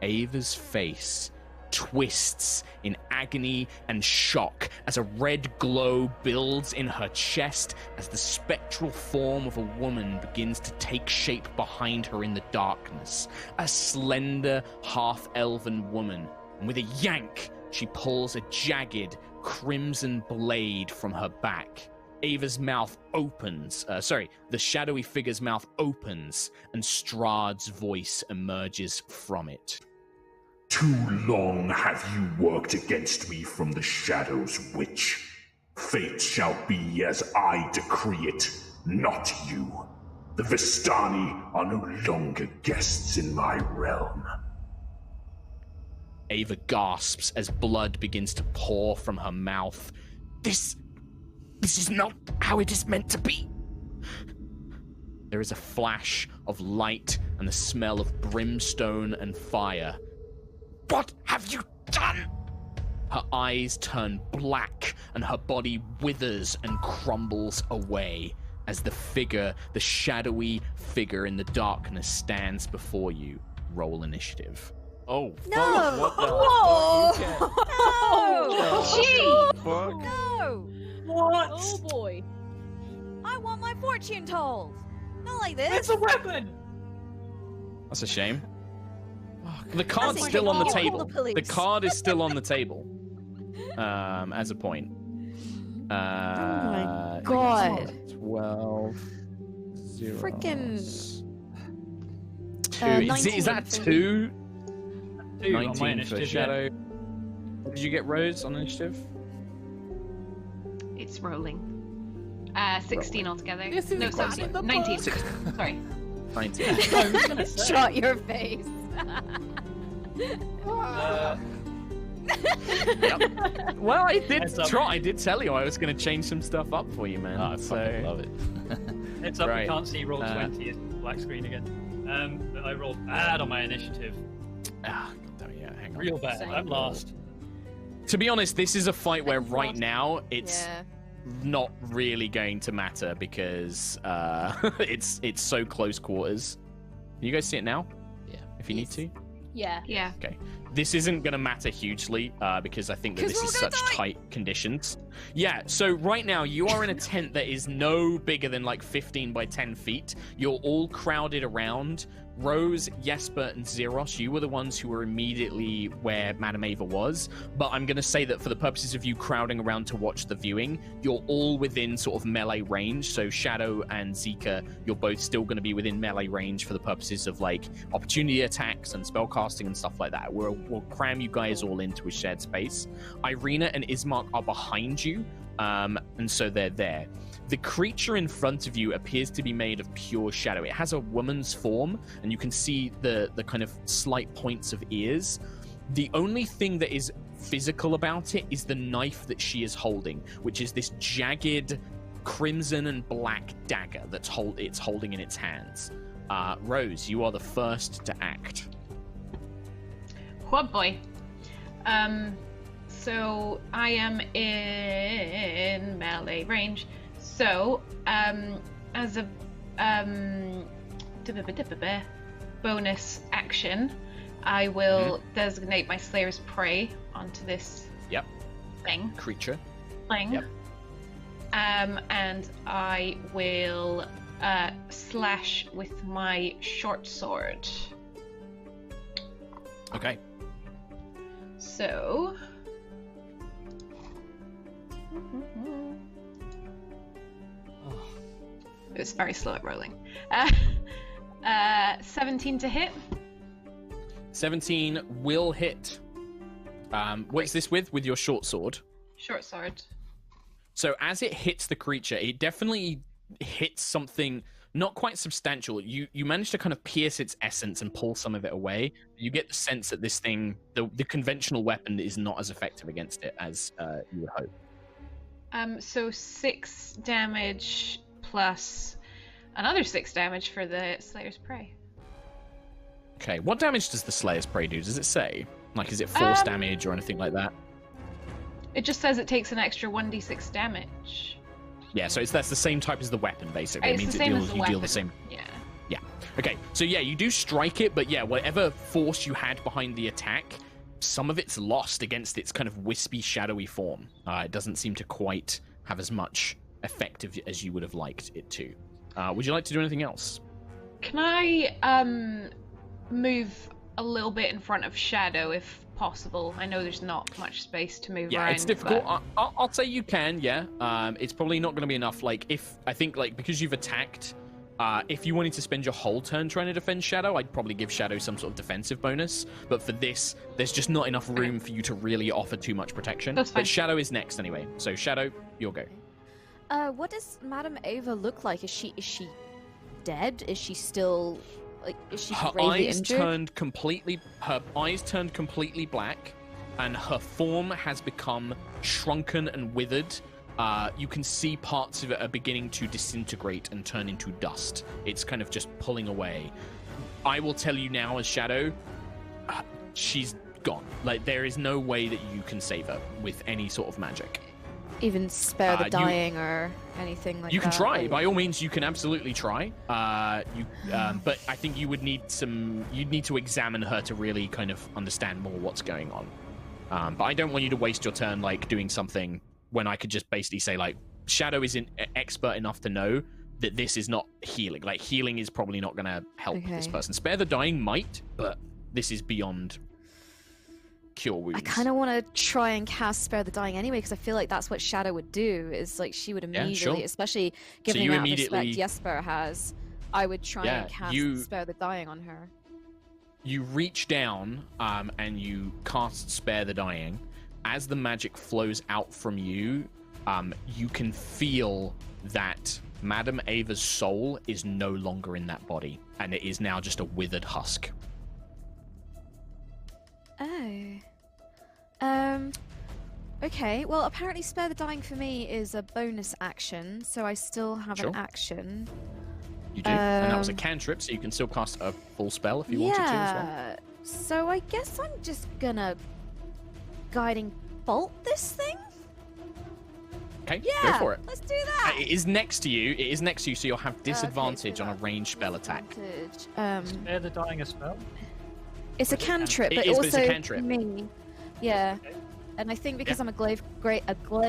Ava's face twists in agony and shock as a red glow builds in her chest as the spectral form of a woman begins to take shape behind her in the darkness. A slender, half-elven woman. And with a yank, she pulls a jagged, crimson blade from her back. Eva's mouth opens. The shadowy figure's mouth opens, and Strahd's voice emerges from it. Too long have you worked against me from the shadows, witch. Fate shall be as I decree it, not you. The Vistani are no longer guests in my realm. Eva gasps as blood begins to pour from her mouth. This is not how it is meant to be. There is a flash of light and the smell of brimstone and fire. What have you done? Her eyes turn black and her body withers and crumbles away as the shadowy figure in the darkness stands before you. Roll initiative. Oh, No! what the Whoa! fuck? No! What? Oh boy. I want my fortune told. Not like this. It's a weapon. That's a shame. The card's That's still on the it. table. Call the police. The card is still on the table. As a point. Oh my god. 12. Freaking. Two. Is that 2? 2 on 19 my for initiative. Shadow. What did you get, Rose, on initiative? It's rolling. 16 altogether. This is No, quite 17. like 19. Sorry. 19. Shot your face. Yep. Well, I did Heads up. try. I did tell you I was going to change some stuff up for you, man. Oh, I fucking love it. It's up. Right. You can't see roll 20. It's black screen again. But I rolled bad on my initiative. Ah, God, yeah, hang on. Real bad. Same. I'm last. To be honest, this is a fight where right now it's Yeah. not really going to matter because it's so close quarters. Can you guys see it now? Yeah. If you need to. Yeah. Yeah. Okay. This isn't going to matter hugely because I think that 'Cause this we're is gonna such die. tight conditions. Yeah, so right now you are in a tent that is no bigger than like 15 by 10 feet. You're all crowded around. Rose, Jesper, and Zeros, you were the ones who were immediately where Madame Eva was. But I'm going to say that for the purposes of you crowding around to watch the viewing, you're all within sort of melee range. So Shadow and Zika, you're both still going to be within melee range for the purposes of like opportunity attacks and spellcasting and stuff like that. We'll cram you guys all into a shared space. Irina and Ismark are behind you, and so they're there. The creature in front of you appears to be made of pure shadow. It has a woman's form, and you can see the kind of slight points of ears. The only thing that is physical about it is the knife that she is holding, which is this jagged crimson and black dagger it's holding in its hands. Rose, you are the first to act. What boy? So I am in melee range. So, as a bonus action, I will designate my Slayer's Prey onto this thing. Creature. Yep. And I will slash with my short sword. Okay. So. It was very slow at rolling. 17 to hit. 17 will hit. What's this with? With your short sword? Short sword. So as it hits the creature, it definitely hits something not quite substantial. You manage to kind of pierce its essence and pull some of it away. You get the sense that this thing, the conventional weapon, is not as effective against it as you would hope. So 6 damage plus another 6 damage for the Slayer's Prey. Okay, what damage does the Slayer's Prey do? Does it say? Like, is it force damage or anything like that? It just says it takes an extra 1d6 damage. Yeah, so that's the same type as the weapon, basically. It's It means the same as the you deal weapon. the same. Yeah. Yeah. Okay, so yeah, you do strike it, but yeah, whatever force you had behind the attack some of it's lost against its kind of wispy, shadowy form. It doesn't seem to quite have as much effect as you would have liked it to. Would you like to do anything else? Can I move a little bit in front of Shadow if possible? I know there's not much space to move around. Yeah, it's difficult. But... I'll say you can, yeah. It's probably not going to be enough. Like, because you've attacked, if you wanted to spend your whole turn trying to defend Shadow, I'd probably give Shadow some sort of defensive bonus. But for this, there's just not enough room for you to really offer too much protection. That's fine. But Shadow is next anyway. So Shadow, you'll go. What does Madame Eva look like? Is she dead? Is she still is she gravely injured? Her eyes turned completely black, and her form has become shrunken and withered. You can see parts of it are beginning to disintegrate and turn into dust. It's kind of just pulling away. I will tell you now as Shadow, she's gone. Like, there is no way that you can save her with any sort of magic. Even spare the dying or anything like that? You can try. By all means, you can absolutely try. But I think you would need you'd need to examine her to really kind of understand more what's going on. But I don't want you to waste your turn, like, doing something when I could just basically say, like, Shadow isn't expert enough to know that this is not healing. Like, healing is probably not going to help this person. Spare the dying might, but this is beyond cure wounds. I kind of want to try and cast Spare the Dying anyway, because I feel like that's what Shadow would do, is like she would immediately, especially given the amount of respect Jesper has, I would try and cast Spare the Dying on her. You reach down and you cast Spare the Dying. As the magic flows out from you, you can feel that Madame Eva's soul is no longer in that body, and it is now just a withered husk. Oh. Okay, well, apparently Spare the Dying for me is a bonus action, so I still have an action. You do, and that was a cantrip, so you can still cast a full spell if you wanted to as well. So I guess I'm just gonna Guiding Bolt this thing? Okay, yeah, go for it. Let's do that. It is next to you, so you'll have disadvantage on a ranged spell attack. Spare the Dying a spell? It's a cantrip, but it's also a cantrip. me. Yeah. Okay. And I think because I'm a glaive cleric. Yep.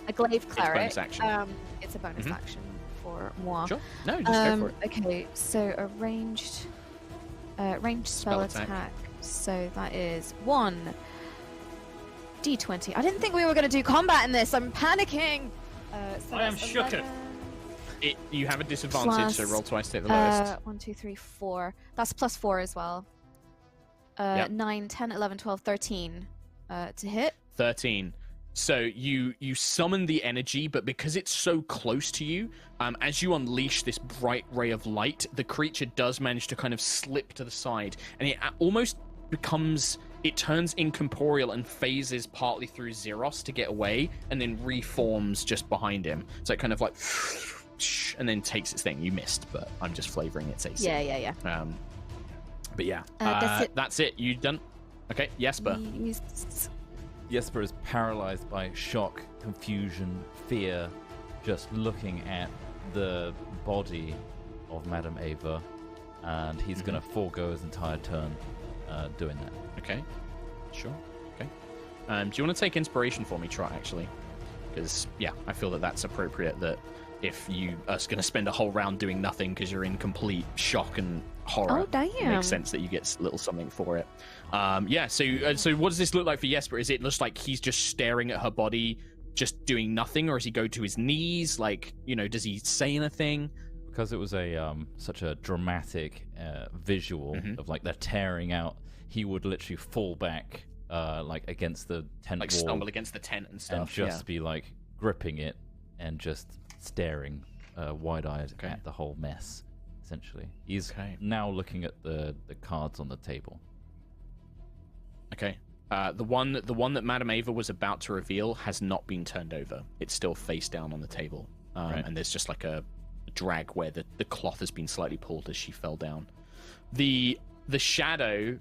A glaive cleric. It's a bonus action. It's a bonus action for moi. Sure. No, just go for it. Okay, so a ranged spell attack. So that is 1 d20. I didn't think we were going to do combat in this. I'm panicking. So I am shooketh. You have a disadvantage, so roll twice to hit the lowest. 1, 2, 3, 4. That's +4 as well. 9, 10, 11, 12, 13 to hit. 13. So you summon the energy, but because it's so close to you, as you unleash this bright ray of light, the creature does manage to kind of slip to the side, and it almost it turns incorporeal and phases partly through Zeros to get away, and then reforms just behind him. So it kind of like, and then takes its thing. You missed, but I'm just flavoring its AC. Yeah. But yeah, that's it. You done? Okay, Jesper. Jesper is paralyzed by shock, confusion, fear, just looking at the body of Madame Eva, and he's going to forego his entire turn doing that. Okay, sure. Okay. Do you want to take inspiration for me, Trot, actually? Because, yeah, I feel that that's appropriate, that if you are going to spend a whole round doing nothing because you're in complete shock and horror, it makes sense that you get a little something for it. So what does this look like for Jesper? Is it just like he's just staring at her body, just doing nothing, or does he go to his knees? Like, does he say anything? Because it was such a dramatic visual of like they're tearing out, he would literally fall back like against the tent wall, stumble against the tent and stuff, and just be like gripping it and just staring wide-eyed at the whole mess. Essentially, he's now looking at the cards on the table. Okay. The one that Madame Eva was about to reveal has not been turned over. It's still face down on the table, and there's just like a drag where the cloth has been slightly pulled as she fell down. The shadow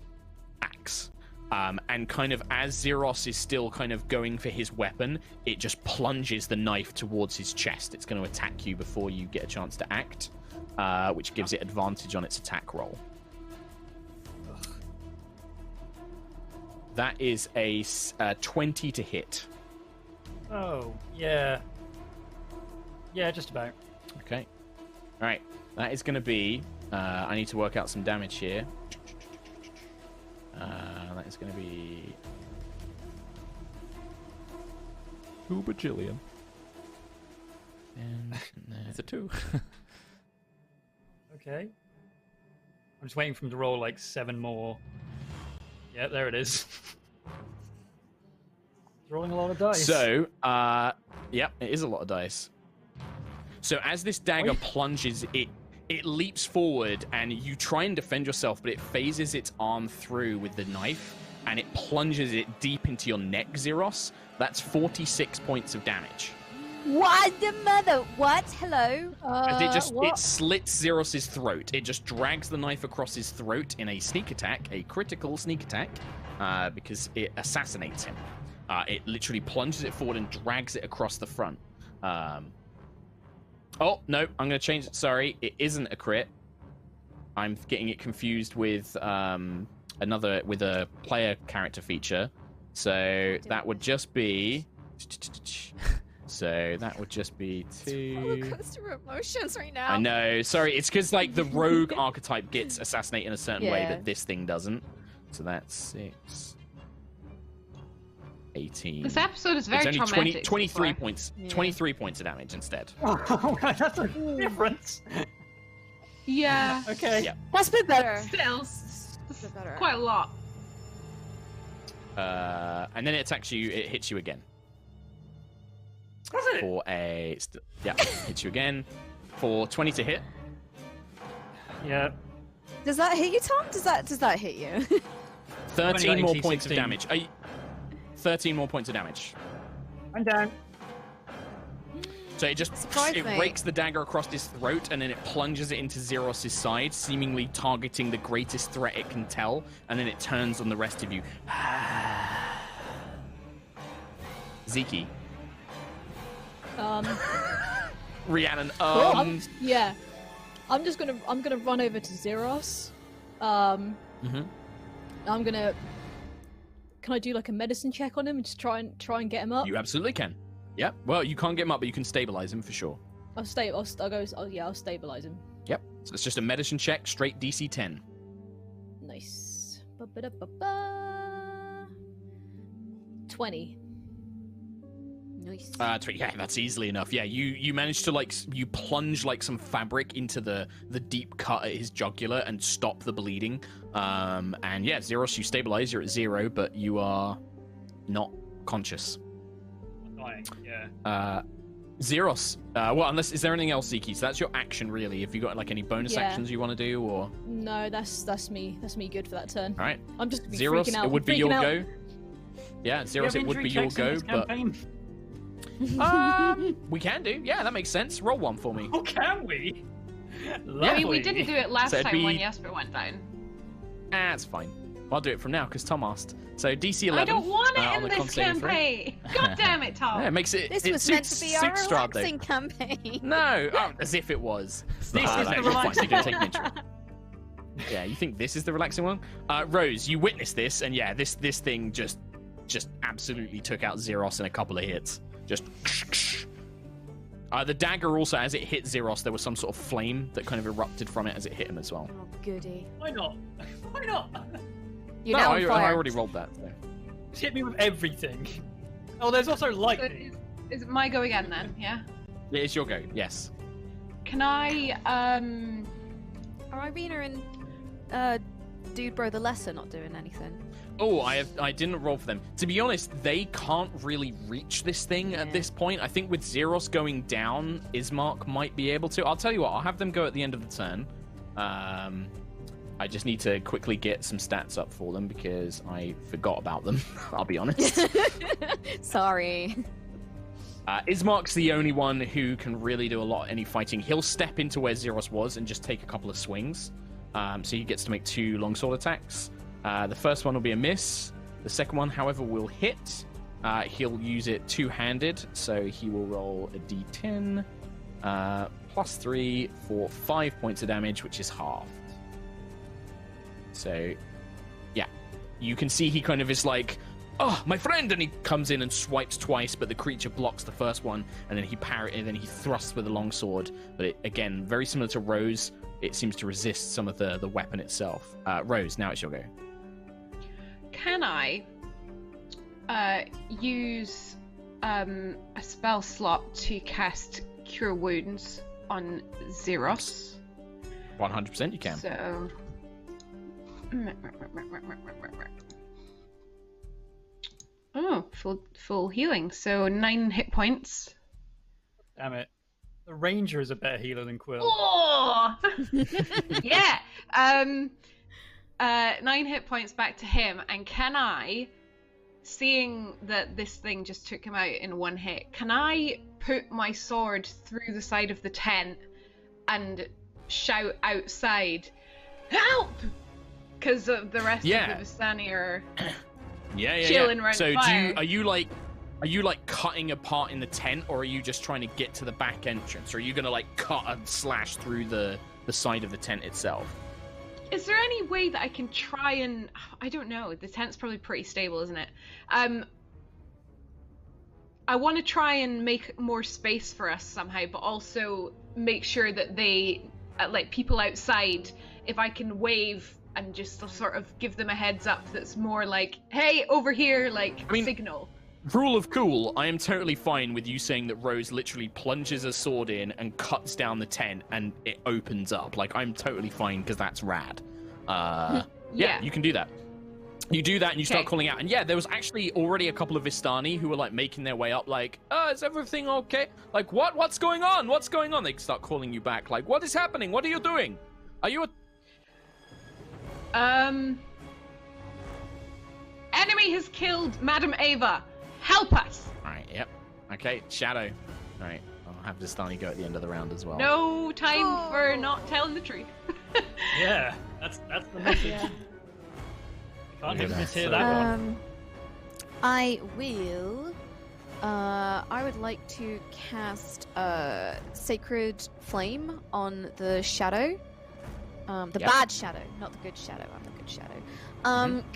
acts, and kind of as Zeros is still kind of going for his weapon, it just plunges the knife towards his chest. It's going to attack you before you get a chance to act, which gives it advantage on its attack roll. That is a 20 to hit. Oh, yeah. Yeah, just about. Okay. All right. That is going to be... I need to work out some damage here. That is going to be... 2 bajillion. And It's a 2. Okay. I'm just waiting for him to roll like 7 more. Yeah, there it is. He's rolling a lot of dice. So, yep, it is a lot of dice. So as this dagger plunges, it leaps forward, and you try and defend yourself, but it phases its arm through with the knife, and it plunges it deep into your neck, Zeros. That's 46 points of damage. What the mother? What? Hello? And it What? slits Zeros's throat. It just drags the knife across his throat in a sneak attack, a critical sneak attack, because it assassinates him. It literally plunges it forward and drags it across the front. Oh, no, I'm going to change it. Sorry, it isn't a crit. I'm getting it confused with with a player character feature. So that would just be... So that would just be 2... Roller coaster of emotions right now. I know. Sorry, it's because like the rogue archetype gets assassinated in a certain way, Yeah. but this thing doesn't. So that's 6... 18... This episode is very It's only traumatic. 23 points. Yeah. 23 points of damage instead. Oh, that's a difference. Yeah. Okay. Yeah. That's a bit better. Still, That's a bit better. quite a lot. And then it attacks you. It hits you again. Does it? For a... Yeah, hits you again. For 20 to hit. Yeah. Does that hit you, Tom? Does that hit you? 13 more 19, points of 16. damage. 13 more points of damage. I'm down. So it just Surprise me. rakes the dagger across his throat, and then it plunges it into Zeros' side, seemingly targeting the greatest threat it can tell, and then it turns on the rest of you. Zeke. Rhiannon. Yeah. I'm gonna run over to Zeros. I'm gonna. Can I do like a medicine check on him and just try and get him up? You absolutely can. Yep. Well, you can't get him up, but you can stabilize him for sure. I'll stabilize him. Yep. So it's just a medicine check, straight DC 10. Nice. Ba-ba-da-ba-ba. 20. Nice. Yeah, that's easily enough. Yeah, you manage to you plunge like some fabric into the deep cut at his jugular and stop the bleeding. And yeah, Zeros, you stabilize. You're at 0, but you are not conscious. Dying. Yeah. Zeros. Well, unless is there anything else, Zeke? So that's your action, really. Have you got like any bonus Yeah. actions you want to do, or? No, that's me. That's me good for that turn. All right. I'm just gonna be Zeros, freaking out. it would be freaking your out. go. Yeah, Zeros, it would be your go, but we can do. Yeah, that makes sense. Roll 1 for me. Oh, can we? I mean, we didn't do it last So it'd time when be- Jesper went down. That's fine. I'll do it from now because Tom asked. So DC 11. I don't want it on in the this con saving throw. campaign. God damn it, Tom. Yeah, it makes it. This it was meant suits, to be our suits Strahd, though. relaxing campaign. No, as if it was. This is no, the you're fine. relaxing You're gonna take an intro. Yeah, you think this is the relaxing one? Rose, you witnessed this, and yeah, this thing just absolutely took out Zeros in a couple of hits. Just. The dagger also, as it hit Zeros, there was some sort of flame that kind of erupted from it as it hit him as well. Oh, goody. Why not? Why not? You're no, now on fire. I already rolled that. So. Just hit me with everything. Oh, there's also So lightning. is it my go again then? Yeah. It is your go. Yes. Can I? Are Irina and Dude Bro the Lesser not doing anything? Oh, I didn't roll for them. To be honest, they can't really reach this thing at this point. I think with Zeros going down, Ismark might be able to. I'll tell you what, I'll have them go at the end of the turn. I just need to quickly get some stats up for them because I forgot about them, I'll be honest. Sorry. Ismark's the only one who can really do a lot of any fighting. He'll step into where Zeros was and just take a couple of swings. So he gets to make 2 longsword attacks. The first one will be a miss. The second one, however, will hit. He'll use it two-handed, so he will roll a d10 plus 3 for 5 points of damage, which is halved. So, yeah. you can see he kind of is like, oh, my friend, and he comes in and swipes twice, but the creature blocks the first one, and then he thrusts with the longsword. But it, again, very similar to Rose, it seems to resist some of the weapon itself. Rose, now it's your go. Can I use a spell slot to cast Cure Wounds on Zeros? 100% you can. So... Oh, full healing. So 9 hit points. Damn it. The Ranger is a better healer than Quill. Oh! Yeah. 9 hit points back to him. And can I, seeing that this thing just took him out in one hit, can I put my sword through the side of the tent and shout outside, "Help!" Because of the rest of the Vistani are chilling around the fire. Are you like cutting a part in the tent, or are you just trying to get to the back entrance? Or are you gonna like cut and slash through the side of the tent itself? Is there any way that I can try and... I don't know. The tent's probably pretty stable, isn't it? I want to try and make more space for us somehow, but also make sure that they, like people outside, if I can wave and just sort of give them a heads up that's more like, hey, over here, like, signal. Rule of cool, I am totally fine with you saying that Rose literally plunges a sword in and cuts down the tent and it opens up. Like, I'm totally fine because that's rad. Yeah, you can do that. You do that and you start calling out. And yeah, there was actually already a couple of Vistani who were like making their way up like, is everything okay? Like, what's going on? What's going on? They start calling you back like, what is happening? What are you doing? Are you Enemy has killed Madam Eva. Help us! Alright, yep. Okay, Shadow. Alright, I'll have Vistani go at the end of the round as well. No time for not telling the truth. Yeah, that's the message. Can't even mishear that one. I will. I would like to cast Sacred Flame on the Shadow. The bad Shadow, not the good Shadow. I'm the good Shadow.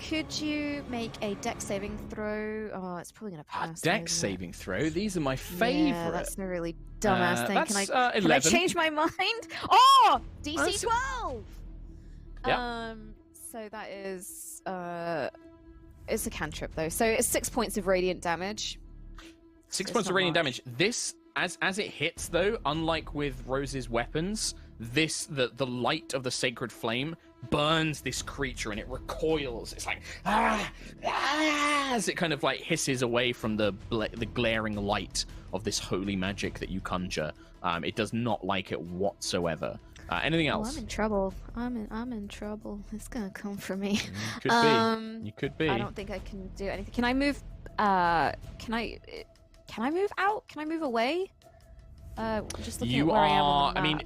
Could you make a dex saving throw? Oh, it's probably gonna pass. Dex saving throw? These are my favorite. Yeah, that's a really dumbass thing. That's, can I change my mind? Oh, DC 12. Yeah. So that is it's a cantrip though. So it's 6 points of radiant damage. 6 points of radiant damage. This, as it hits though, unlike with Rose's weapons, the light of the sacred flame burns this creature and it recoils. It's like as it kind of like hisses away from the glaring light of this holy magic that you conjure. It does not like it whatsoever. Anything else? I'm in trouble. I'm in trouble. It's gonna come for me. Could be. You could be. I don't think I can do anything. Can I move? Can I move out? Can I move away? Just looking at where I am on the map,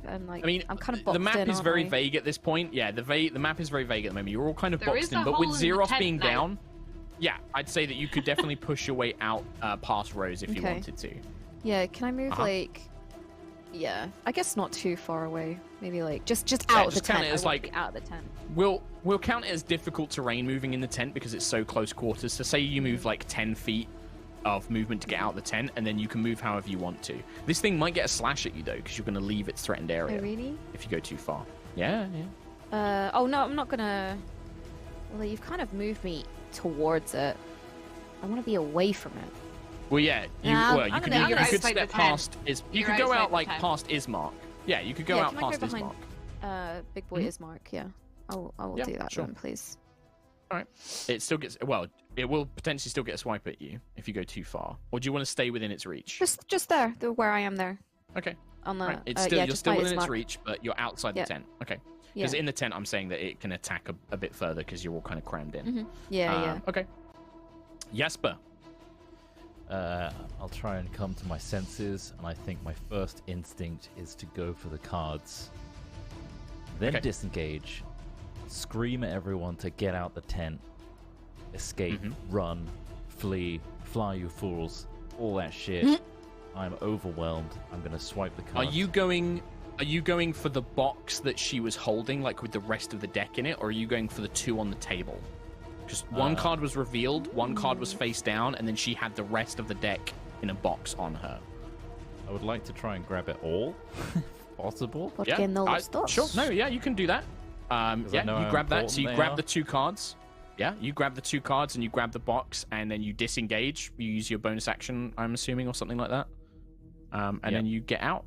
I'm kind of boxed the map in, is very aren't I? vague at this point. Yeah, the map is very vague at the moment. You're all kind of There boxed is in, a but with hole in the Zeros tent being now. down, yeah, I'd say that you could definitely push your way out past Rose if you Okay. wanted to. Yeah, can I move like? Yeah, I guess not too far away. Maybe like just out of the just count tent. it as, I want to like, be out of the tent. We'll count it as difficult terrain moving in the tent because it's so close quarters. So say you move like 10 feet of movement to get out of the tent, and then you can move however you want to. This thing might get a slash at you though, because you're going to leave its threatened area. Oh really? If you go too far. Yeah. Oh no, I'm not gonna. Well, you've kind of moved me towards it. I want to be away from it. Well, yeah. You I'm could gonna- step outside the past. You could go outside out the like tent. past Ismark. Yeah, you could go Yeah, out can I past go behind Ismark. Big boy Ismark? Yeah, I will Yeah, do that sure. then, please. All right. It still gets it will potentially still get a swipe at you if you go too far. Or do you want to stay within its reach? Just there, where I am there. Okay. On the. Right. It's still yeah, you're just still by within its Ismark. reach, but you're outside Yeah. the tent. Okay. Yeah. Because in the tent, I'm saying that it can attack a bit further because you're all kind of crammed in. Yeah. Okay. Jasper. I'll try and come to my senses, and I think my first instinct is to go for the cards. Then Okay. disengage, scream at everyone to get out the tent, escape, run, flee, fly you fools, all that shit. I'm overwhelmed. I'm gonna swipe the Are cards. you going for the box that she was holding, like with the rest of the deck in it, or are you going for the two on the table? Because one card was revealed, one card was face down, and then she had the rest of the deck in a box on her. I would like to try and grab it all, if possible. Sure. No, yeah, you can do that. Yeah, you grab that. So you grab the 2 cards. Yeah, you grab the 2 cards and you grab the box, and then you disengage. You use your bonus action, I'm assuming, or something like that. And then you get out.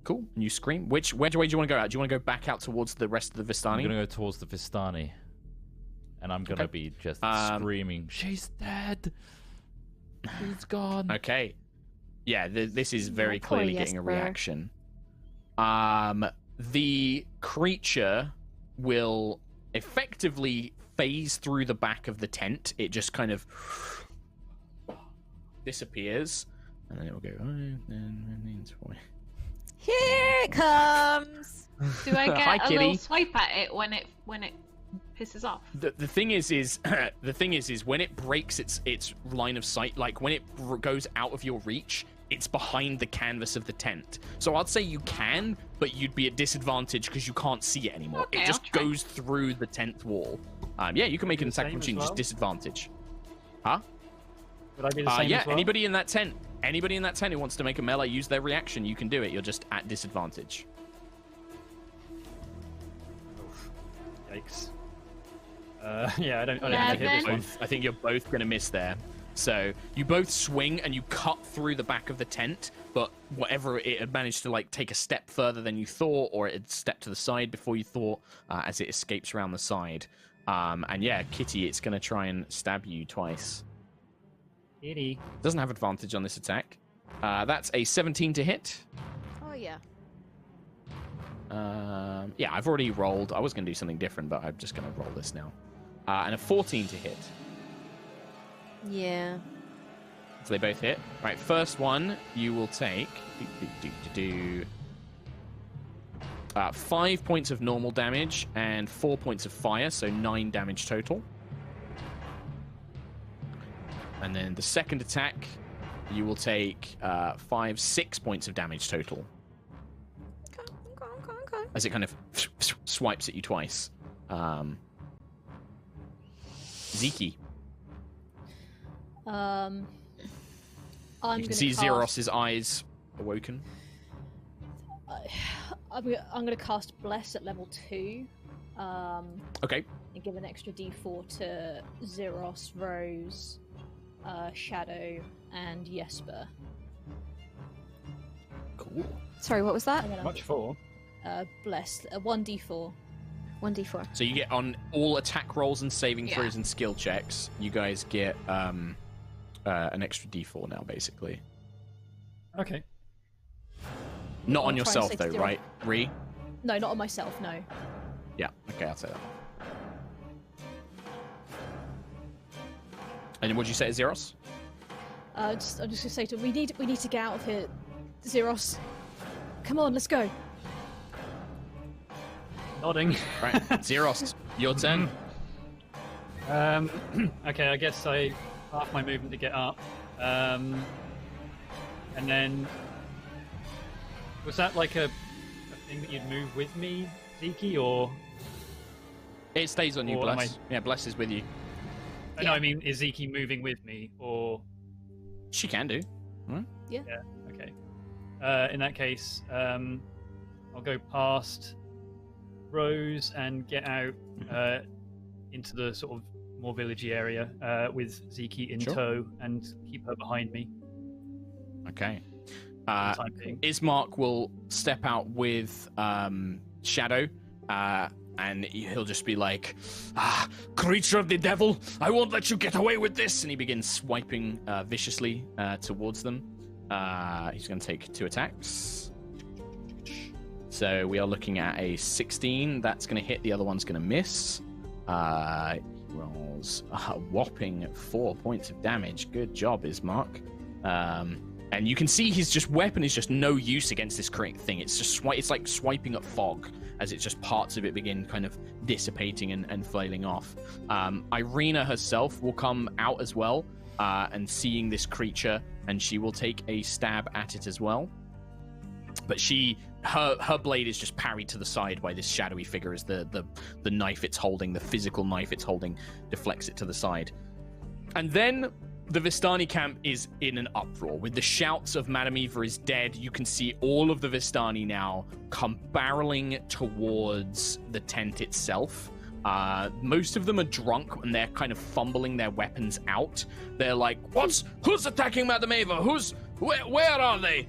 Cool. And you scream. Which way do you want to go out? Do you want to go back out towards the rest of the Vistani? I'm going to go towards the Vistani. And I'm going to be just screaming, she's dead! She's gone! Okay. Yeah, this is very clearly getting a reaction. The creature will effectively phase through the back of the tent. It just kind of disappears. And then it will go... Here it comes! Do I Hi, get a kitty. little swipe at it when it pisses off? The thing is when it breaks its line of sight, like when it goes out of your reach, it's behind the canvas of the tent. So I'd say you can, but you'd be at disadvantage because you can't see it anymore. Okay, it just goes through the tent wall. Yeah, you can make an attack opportunity, just disadvantage. Huh? Would I be the same yeah, as well? anybody in that tent who wants to make a melee use their reaction, you can do it. You're just at disadvantage. Yikes. Yeah, I don't think I hit this one. I think you're both going to miss there. So you both swing and you cut through the back of the tent, but whatever, it had managed to like take a step further than you thought, or it had stepped to the side before you thought, as it escapes around the side. And yeah, Kitty, it's going to try and stab you twice. Kitty. Doesn't have advantage on this attack. That's a 17 to hit. Oh, yeah. Yeah, I've already rolled. I was going to do something different, but I'm just going to roll this now. And a 14 to hit. Yeah. So they both hit. Right, first one, you will take 5 points of normal damage and 4 points of fire, so 9 damage total. And then the second attack, you will take 6 points of damage total. Okay. As it kind of swipes at you twice. Zeke. I'm You can see Xeros's eyes awoken. I'm going to cast Bless at level 2. Okay. And give an extra d4 to Xeros, Rose, Shadow, and Jesper. Cool. Sorry, what was that? Much for? Bless, 1d4. 1d4. So you get on all attack rolls and saving throws and skill checks, you guys get an extra d4 now, basically. Okay. Not I'll on try and yourself, say though, to right, Ree? No, not on myself, no. Yeah, okay, I'll say that. And what did you say to Xeros? I'm just going to say to him, we need to get out of here. Xeros, come on, let's go. Nodding. Right, Xeros, your turn. Okay, I guess I half my movement to get up. And then... Was that like a thing that you'd move with me, Zeke, or...? It stays on you, Or am Bless. Yeah, Bless is with you. No, I mean, is Zeke moving with me, or...? She can do. Yeah. Okay. In that case, I'll go past Rose and get out into the sort of more villagey area with Zeke in tow and keep her behind me. Okay. For the time being. Ismark will step out with Shadow, and he'll just be like, creature of the devil, I won't let you get away with this! And he begins swiping viciously towards them. He's going to take 2 attacks. So we are looking at a 16. That's going to hit. The other one's going to miss. He rolls a whopping 4 points of damage. Good job, Ismark. And you can see his weapon is just no use against this thing. It's just it's like swiping at fog, as it's just parts of it begin kind of dissipating and flailing off. Irina herself will come out as well, and seeing this creature, and she will take a stab at it as well. but her blade is just parried to the side by this shadowy figure as the knife it's holding, the physical knife it's holding, deflects it to the side. And then the Vistani camp is in an uproar. With the shouts of Madame Eva is dead, you can see all of the Vistani now come barreling towards the tent itself. Most of them are drunk and they're kind of fumbling their weapons out. They're like, who's attacking Madame Eva? Where are they?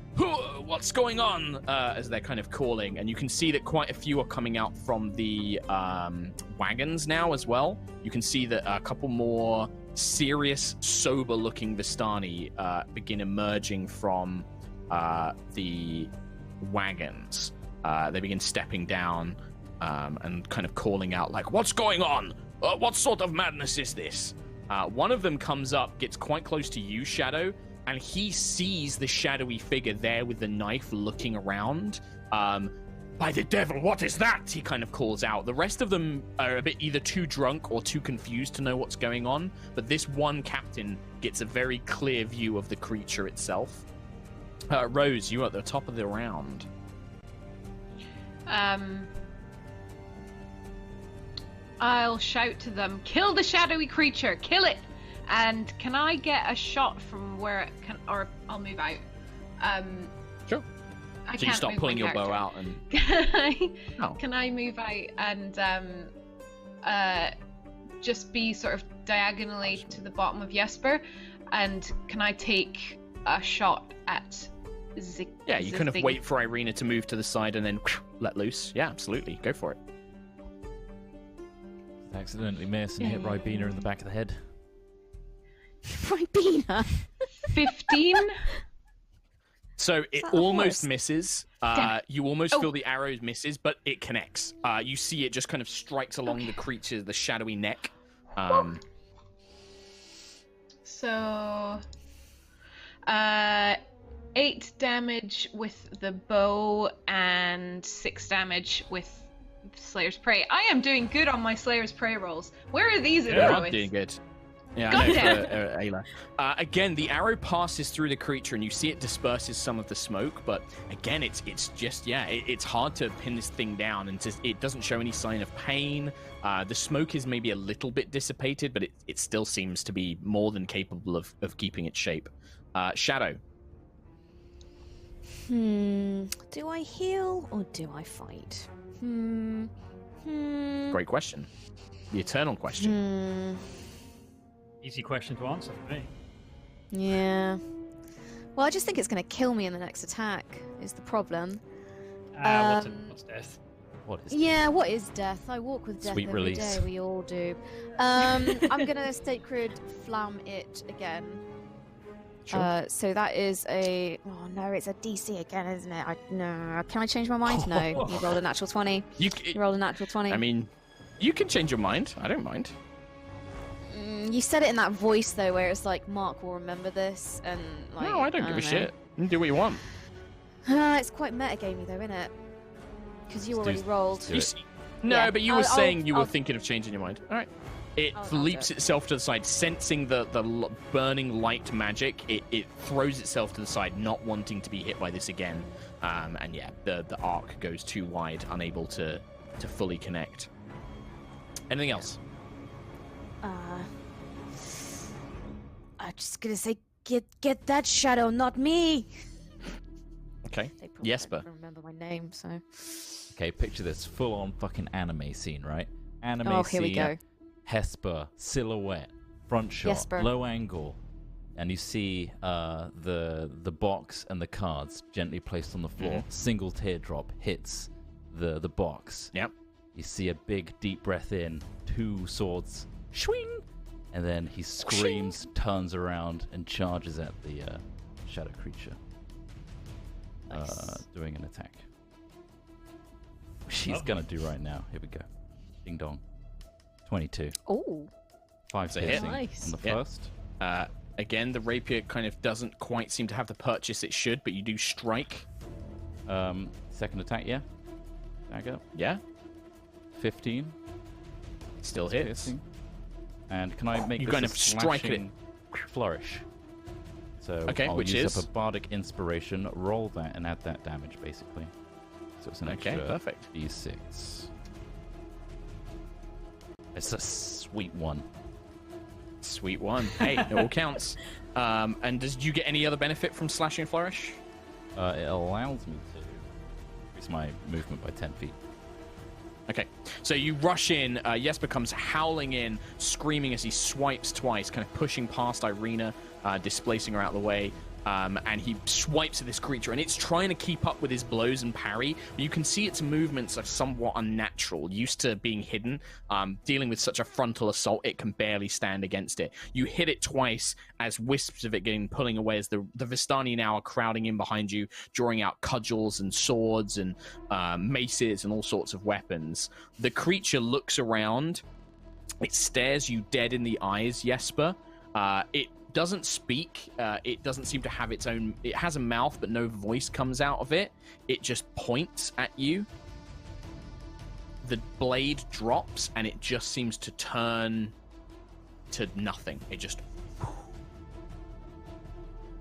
What's going on? As they're kind of calling. And you can see that quite a few are coming out from the wagons now as well. You can see that a couple more serious, sober-looking Vistani begin emerging from the wagons. They begin stepping down and kind of calling out, like, what's going on? What sort of madness is this? One of them comes up, gets quite close to you, Shadow, and he sees the shadowy figure there with the knife looking around. By the devil, what is that? He kind of calls out. The rest of them are a bit either too drunk or too confused to know what's going on, but this one captain gets a very clear view of the creature itself. Rose, you are at the top of the round. I'll shout to them, kill the shadowy creature, kill it! And can I get a shot from where it can, or I'll move out. Sure. So you start pulling your bow out and... Can I move out and just be sort of diagonally to the bottom of Jesper? And can I take a shot at Yeah, you kind of wait for Irina to move to the side and then let loose. Yeah, absolutely. Go for it. Accidentally miss and hit Ribena in the back of the head. Ribena? 15? So it almost misses. You almost feel the arrow misses, but it connects. You see it just kind of strikes along the creature, the shadowy neck. So, 8 damage with the bow and 6 damage with Slayer's Prey. I am doing good on my Slayer's Prey rolls. Where are these in I'm doing good. Yeah, God I know damn. for Ayla. Again, the arrow passes through the creature, and you see it disperses some of the smoke. But again, it's just it's hard to pin this thing down, and it doesn't show any sign of pain. The smoke is maybe a little bit dissipated, but it still seems to be more than capable of keeping its shape. Shadow. Do I heal or do I fight? Great question. The eternal question. Easy question to answer for me. Yeah. Well, I just think it's going to kill me in the next attack, is the problem. What's death? What is Yeah, what is death? I walk with death Sweet every release. day, we all do. I'm going to Sacred Flam it again. Sure. So that is a... Oh, no, it's a DC again, isn't it? No. Can I change my mind? No. You rolled a natural 20. You rolled a natural 20. I mean, you can change your mind. I don't mind. You said it in that voice, though, where it's like, Mark will remember this, and like... No, I don't give a shit. You can do what you want. It's quite metagamey, though, isn't it? Because you already rolled. No, but you were saying you were I'll- thinking of changing your mind. All right. It I'll leaps do it. itself to the side, sensing the burning light magic. It throws itself to the side, not wanting to be hit by this again. And yeah, the arc goes too wide, unable to fully connect. Anything else? I'm just gonna say, get that shadow, not me. Okay. They probably Jesper. don't remember my name, so. Okay, picture this full-on fucking anime scene, right? Anime Oh, scene. here we go. Hesper, silhouette, front shot, Jesper. low angle, and you see the box and the cards gently placed on the floor. Single teardrop hits the box. Yep. You see a big deep breath in, 2 swords, swing, and then he screams, turns around, and charges at the shadow creature, doing an attack. She's gonna do right now. Here we go. Ding dong. 22. Oh. 5 a hit. piercing Nice. on the Yeah. first. Again, the rapier kind of doesn't quite seem to have the purchase it should, but you do strike. Second attack, yeah. Dagger. Yeah. 15. Still hits. Piercing. And can I make You this kind a of strike it. slashing flourish? So Okay, I'll which use is? up a bardic inspiration, roll that, and add that damage, basically. So it's an extra perfect. d6. It's a sweet one. Sweet one. Hey, it all counts. And do you get any other benefit from Slashing Flourish? It allows me to increase my movement by 10 feet. Okay, so you rush in. Jesper comes howling in, screaming as he swipes twice, kind of pushing past Irina, displacing her out of the way. And he swipes at this creature, and it's trying to keep up with his blows and parry. You can see its movements are somewhat unnatural. Used to being hidden, dealing with such a frontal assault, it can barely stand against it. You hit it twice as wisps of it getting pulling away as the Vistani now are crowding in behind you, drawing out cudgels and swords and maces and all sorts of weapons. The creature looks around. It stares you dead in the eyes, Jesper. It doesn't speak. It doesn't seem to have its own... It has a mouth, but no voice comes out of it. It just points at you. The blade drops, and it just seems to turn to nothing. It just...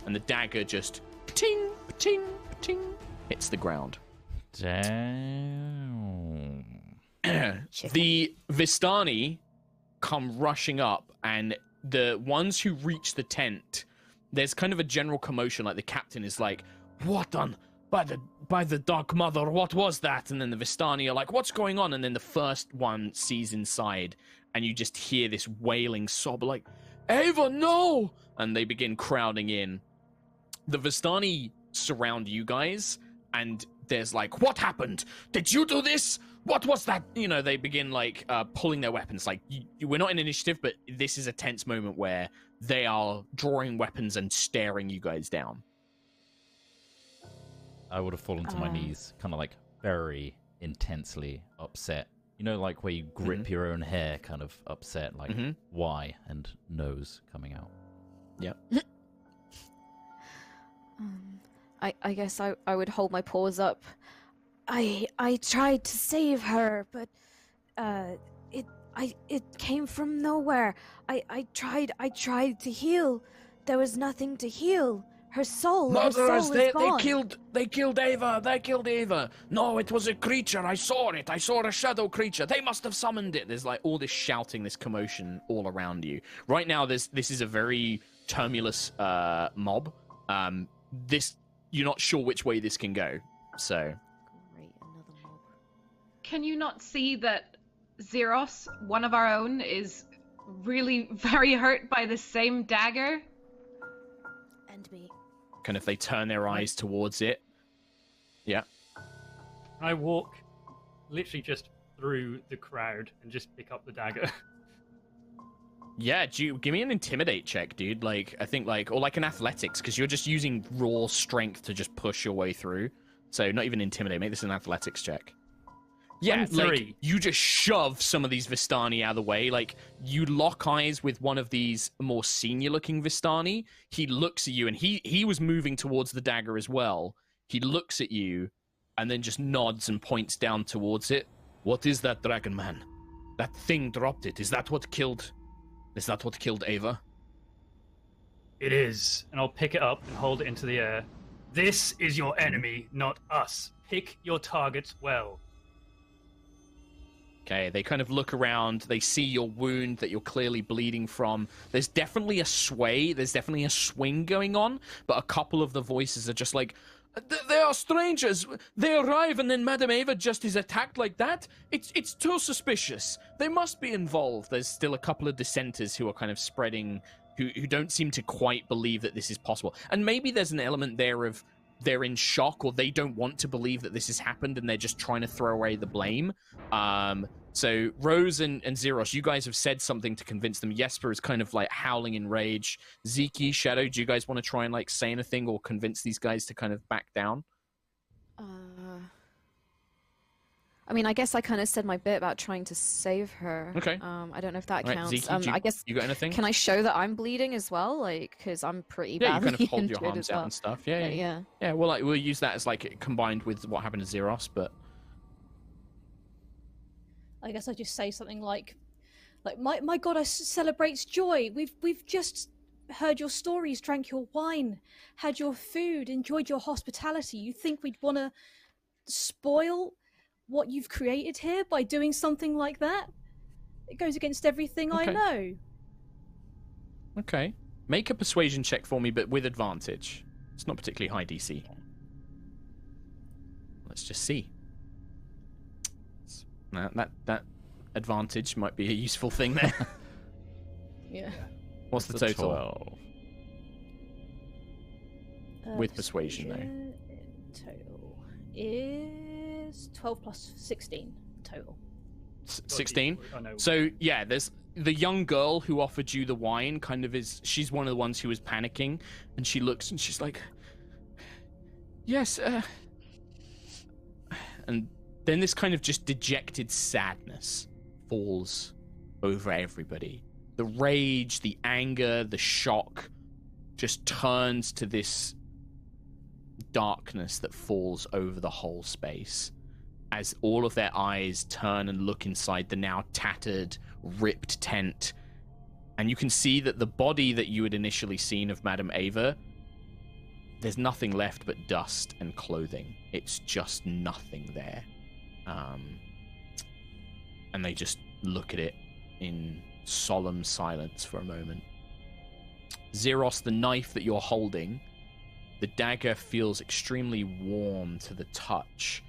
And the dagger just... Ting, ting, ting, hits the ground. Damn. The Vistani come rushing up, and the ones who reach the tent, there's kind of a general commotion. Like the captain is like, "What on by the Dark Mother? What was that?" And then the Vistani are like, "What's going on?" And then the first one sees inside, and you just hear this wailing sob, like, "Eva, no!" And they begin crowding in. The Vistani surround you guys, and there's like, "What happened? Did you do this? What was that?" You know, they begin like pulling their weapons. Like, we're not in initiative, but this is a tense moment where they are drawing weapons and staring you guys down. I would have fallen to my knees, kind of like very intensely upset. You know, like where you grip your own hair, kind of upset, like why, and nose coming out. Yep. I guess I would hold my paws up. I tried to save her, but it came from nowhere. I tried to heal. There was nothing to heal. Her soul is gone. They killed Eva. They killed Eva. No, it was a creature. I saw it. I saw a shadow creature. They must have summoned it. There's like all this shouting, this commotion all around you. Right now, this is a very tumultuous mob. You're not sure which way this can go. So, Great, another mob. Can you not see that Zeros, one of our own, is really very hurt by the same dagger? And me. kind of they turn their eyes towards it. Yeah. I walk literally just through the crowd and just pick up the dagger. Yeah, give me an intimidate check, dude. Like, I think, like, or like an athletics, because you're just using raw strength to just push your way through. So not even intimidate. Make this an athletics check. Yeah, like, you just shove some of these Vistani out of the way. Like, you lock eyes with one of these more senior-looking Vistani. He looks at you, and he was moving towards the dagger as well. He looks at you, and then just nods and points down towards it. What is that, Dragon Man? That thing dropped it. Is that what killed Eva? It is, and I'll pick it up and hold it into the air. This is your enemy, not us. Pick your targets well. Okay, they kind of look around. They see your wound that you're clearly bleeding from. There's definitely a sway. There's definitely a swing going on, but a couple of the voices are just like, they are strangers. They arrive and then Madame Eva just is attacked like that. It's too suspicious. They must be involved. There's still a couple of dissenters who are kind of spreading, who don't seem to quite believe that this is possible. And maybe there's an element there of they're in shock, or they don't want to believe that this has happened and they're just trying to throw away the blame. So Rose and Zeros, you guys have said something to convince them. Jesper is kind of like howling in rage. Ziki, Shadow, do you guys want to try and like say anything or convince these guys to kind of back down? I mean, I guess I kind of said my bit about trying to save her. Okay. I don't know if that counts. Ziki, I guess. You got anything? Can I show that I'm bleeding as well? Like, because I'm pretty badly Yeah, you kind of hold your injured arms as well. out and stuff. Yeah. Yeah. Well, like we'll use that as like combined with what happened to Zeros, but. I guess I just say something like my goddess celebrates joy. We've just heard your stories, drank your wine, had your food, enjoyed your hospitality. You think we'd want to spoil what you've created here by doing something like that? It goes against everything I know. Okay. Make a persuasion check for me, but with advantage. It's not particularly high DC. Let's just see. That advantage might be a useful thing there. Yeah. What's the total? 12. With persuasion, though. Total is 12 plus 16 total. 16? So, yeah, there's the young girl who offered you the wine she's one of the ones who was panicking, and she looks and she's like, yes, and then this kind of just dejected sadness falls over everybody. The rage, the anger, the shock just turns to this darkness that falls over the whole space as all of their eyes turn and look inside the now tattered, ripped tent. And you can see that the body that you had initially seen of Madame Eva, there's nothing left but dust and clothing. It's just nothing there. And they just look at it in solemn silence for a moment. Zeros, the knife that you're holding, the dagger feels extremely warm to the touch.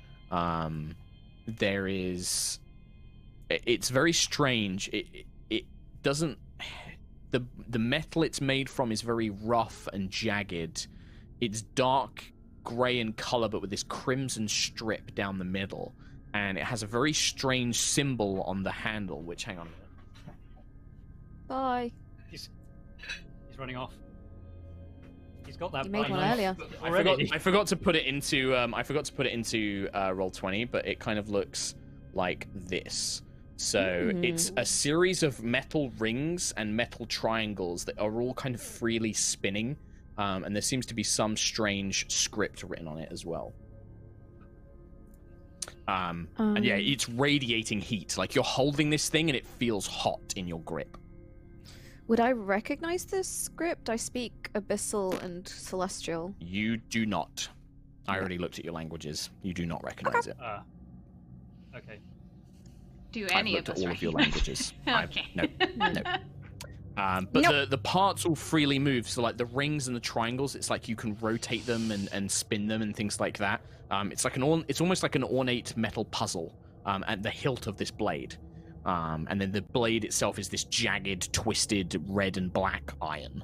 It's very strange. It doesn't, the metal it's made from is very rough and jagged. It's dark gray in color, but with this crimson strip down the middle. And it has a very strange symbol on the handle, which, hang on a minute. Bye. He's running off. He's got that. You made one earlier. I forgot to put it into Roll20, but it kind of looks like this. So it's a series of metal rings and metal triangles that are all kind of freely spinning, and there seems to be some strange script written on it as well. And yeah, it's radiating heat. Like you're holding this thing and it feels hot in your grip. Would I recognize this script? I speak Abyssal and Celestial. You do not. I already looked at your languages. You do not recognize it. Okay. Do I've any looked of at us all of your recognize? languages. Okay. No. But the parts all freely move. So like the rings and the triangles, it's like you can rotate them and spin them and things like that. It's almost like an ornate metal puzzle at the hilt of this blade. And then the blade itself is this jagged, twisted red and black iron.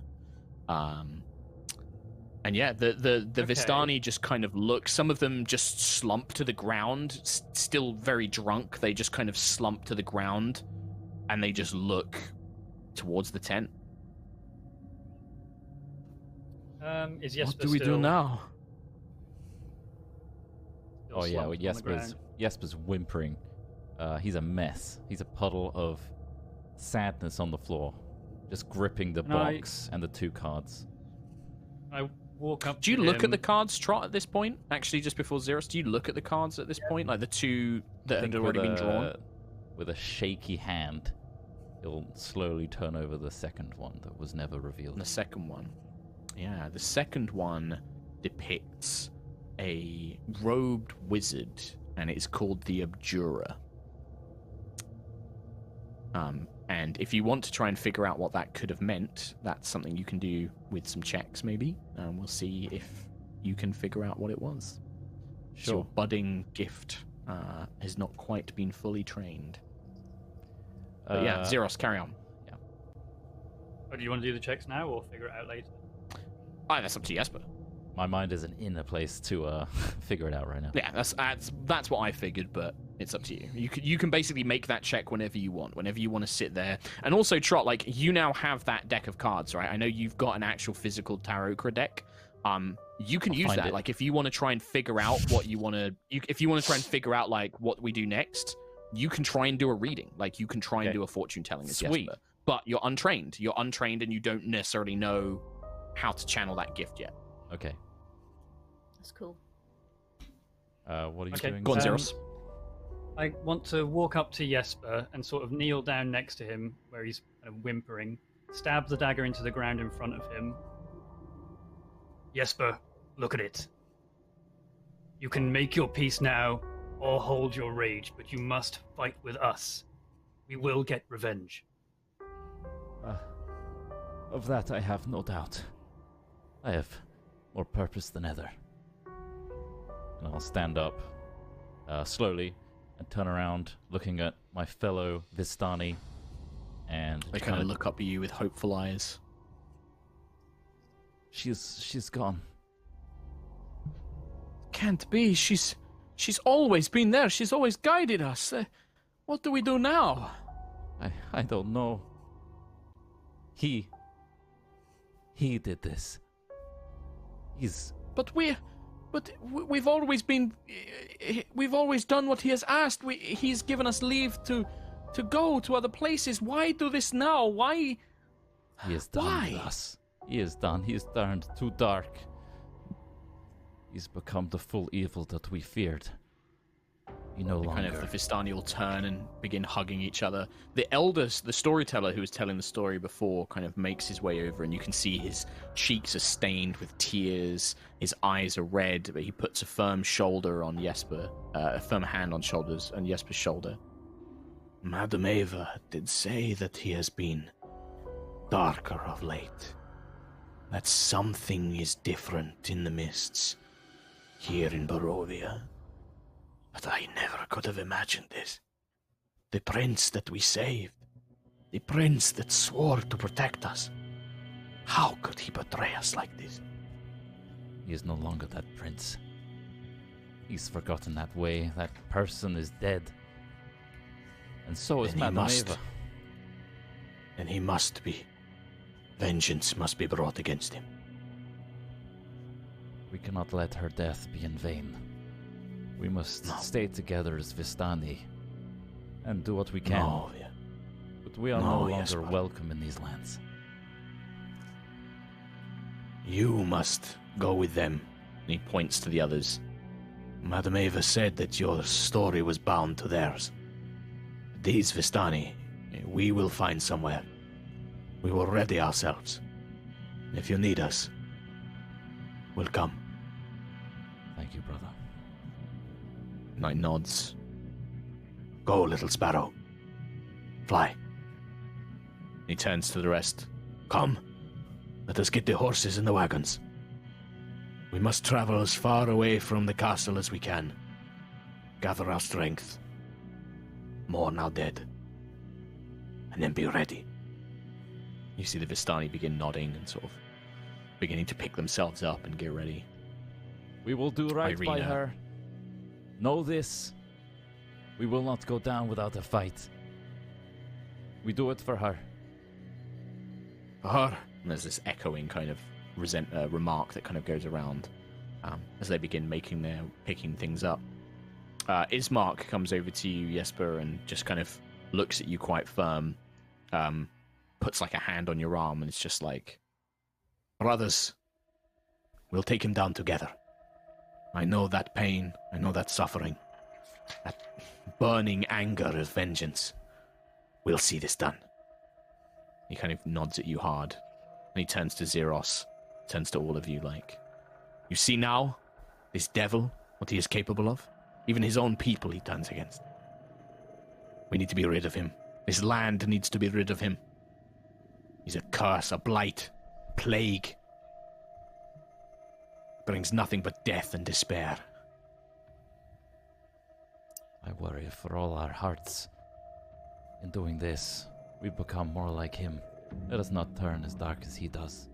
And yeah, the Vistani just kind of look. Some of them just slump to the ground, still very drunk. They just kind of slump to the ground, and they just look towards the tent. Is Jesper What do we do now? Oh yeah, well, Jesper's whimpering. He's a mess. He's a puddle of sadness on the floor, just gripping the box and the two cards. I walk up. Do you look at the cards, Trot, at this point? Actually, just before Xeros, do you look at the cards at this point? Like the two that had already been drawn? With a shaky hand, he'll slowly turn over the second one that was never revealed. The second one. Yeah, the second one depicts a robed wizard, and it's called the Abjurer. And if you want to try and figure out what that could have meant, that's something you can do with some checks, maybe. We'll see if you can figure out what it was. Sure. So your budding gift has not quite been fully trained. But yeah, Xeros, carry on. Yeah. Oh, do you want to do the checks now or figure it out later? That's up to Jesper. My mind isn't in a place to figure it out right now. Yeah, that's what I figured, but it's up to you. You can basically make that check whenever you want to sit there. And also, Trot, like, you now have that deck of cards, right? I know you've got an actual physical tarot card deck. You can use that. Like, if you want to try and figure out what you want to, if you want to try and figure out like what we do next, you can try and do a reading. Like, you can try and do a fortune telling as Jesper. But you're untrained. You're untrained, and you don't necessarily know how to channel that gift yet. Okay. That's cool. What are you doing? Go on, Xeros. I want to walk up to Jesper and sort of kneel down next to him where he's kind of whimpering stabs the dagger into the ground in front of him. Jesper, look at it. You can make your peace now, or hold your rage, but you must fight with us. We will get revenge. Of that I have no doubt. I have more purpose than ever. And I'll stand up slowly and turn around, looking at my fellow Vistani, and they kind of look up at you with hopeful eyes. She's gone. Can't be. She's always been there. She's always guided us. What do we do now? I don't know. He did this. But we've always been. We've always done what he has asked. He's given us leave to go to other places. Why do this now? Why? He is done with us. He is done. He is turned too dark. He's become the full evil that we feared. He no longer. Kind of the Vistani will turn and begin hugging each other. The eldest, the storyteller who was telling the story before, kind of makes his way over, and you can see his cheeks are stained with tears. His eyes are red, but he puts a firm shoulder on Jesper, a firm hand on Jesper's shoulder. Madam Eva did say that he has been darker of late. That something is different in the mists here in Barovia. But I never could have imagined this. The prince that we saved, the prince that swore to protect us. How could he betray us like this? He is no longer that prince. He's forgotten that way. That person is dead. And so is Madame Eva. Then he must be. Vengeance must be brought against him. We cannot let her death be in vain. We must stay together as Vistani and do what we can. No, yeah. But we are no longer welcome in these lands. You must go with them. And he points to the others. Madam Eva said that your story was bound to theirs. These Vistani, we will find somewhere. We will ready ourselves. If you need us, we'll come. Thank you, brother. Knight nods. Go, little sparrow. Fly. He turns to the rest. Come. Let us get the horses and the wagons. We must travel as far away from the castle as we can. Gather our strength. More now dead. And then be ready. You see the Vistani begin nodding and sort of beginning to pick themselves up and get ready. We will do right by Irina. her. Know this. We will not go down without a fight. We do it for her. For her. And there's this echoing kind of remark that kind of goes around as they begin picking things up. Ismark comes over to you, Jesper, and just kind of looks at you quite firm. Puts like a hand on your arm, and it's just like, Brothers, we'll take him down together. I know that pain, I know that suffering, that burning anger of vengeance. We'll see this done. He kind of nods at you hard, and he turns to Zeros, turns to all of you like, you see now, this devil, what he is capable of? Even his own people he turns against. We need to be rid of him. This land needs to be rid of him. He's a curse, a blight, plague. Brings nothing but death and despair. I worry for all our hearts. In doing this, we become more like him. Let us not turn as dark as he does.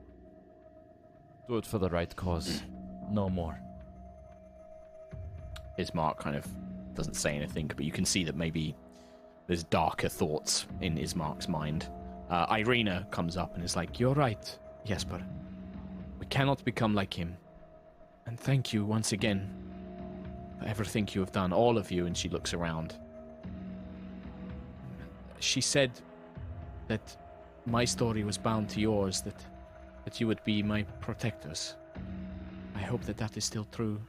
Do it for the right cause. No more. Ismark kind of doesn't say anything, but you can see that maybe there's darker thoughts in Ismark's mind. Irina comes up and is like, you're right, Jesper. We cannot become like him. And thank you once again for everything you have done, all of you. And she looks around. She said that my story was bound to yours, that you would be my protectors. I hope that that is still true.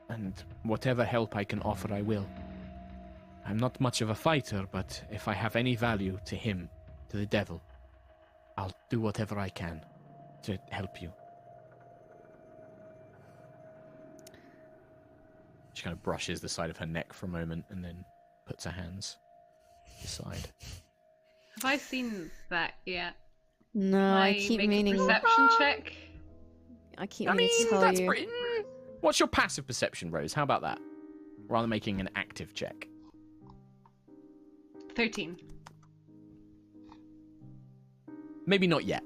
And whatever help I can offer, I will. I'm not much of a fighter, but if I have any value to him, to the devil, I'll do whatever I can to help you. She kind of brushes the side of her neck for a moment and then puts her hands aside. Have I seen that yet? No, Can I keep make meaning. a perception check? I keep meaning to tell that's you. pretty. What's your passive perception, Rose? How about that? Rather than making an active check. 13. Maybe not yet.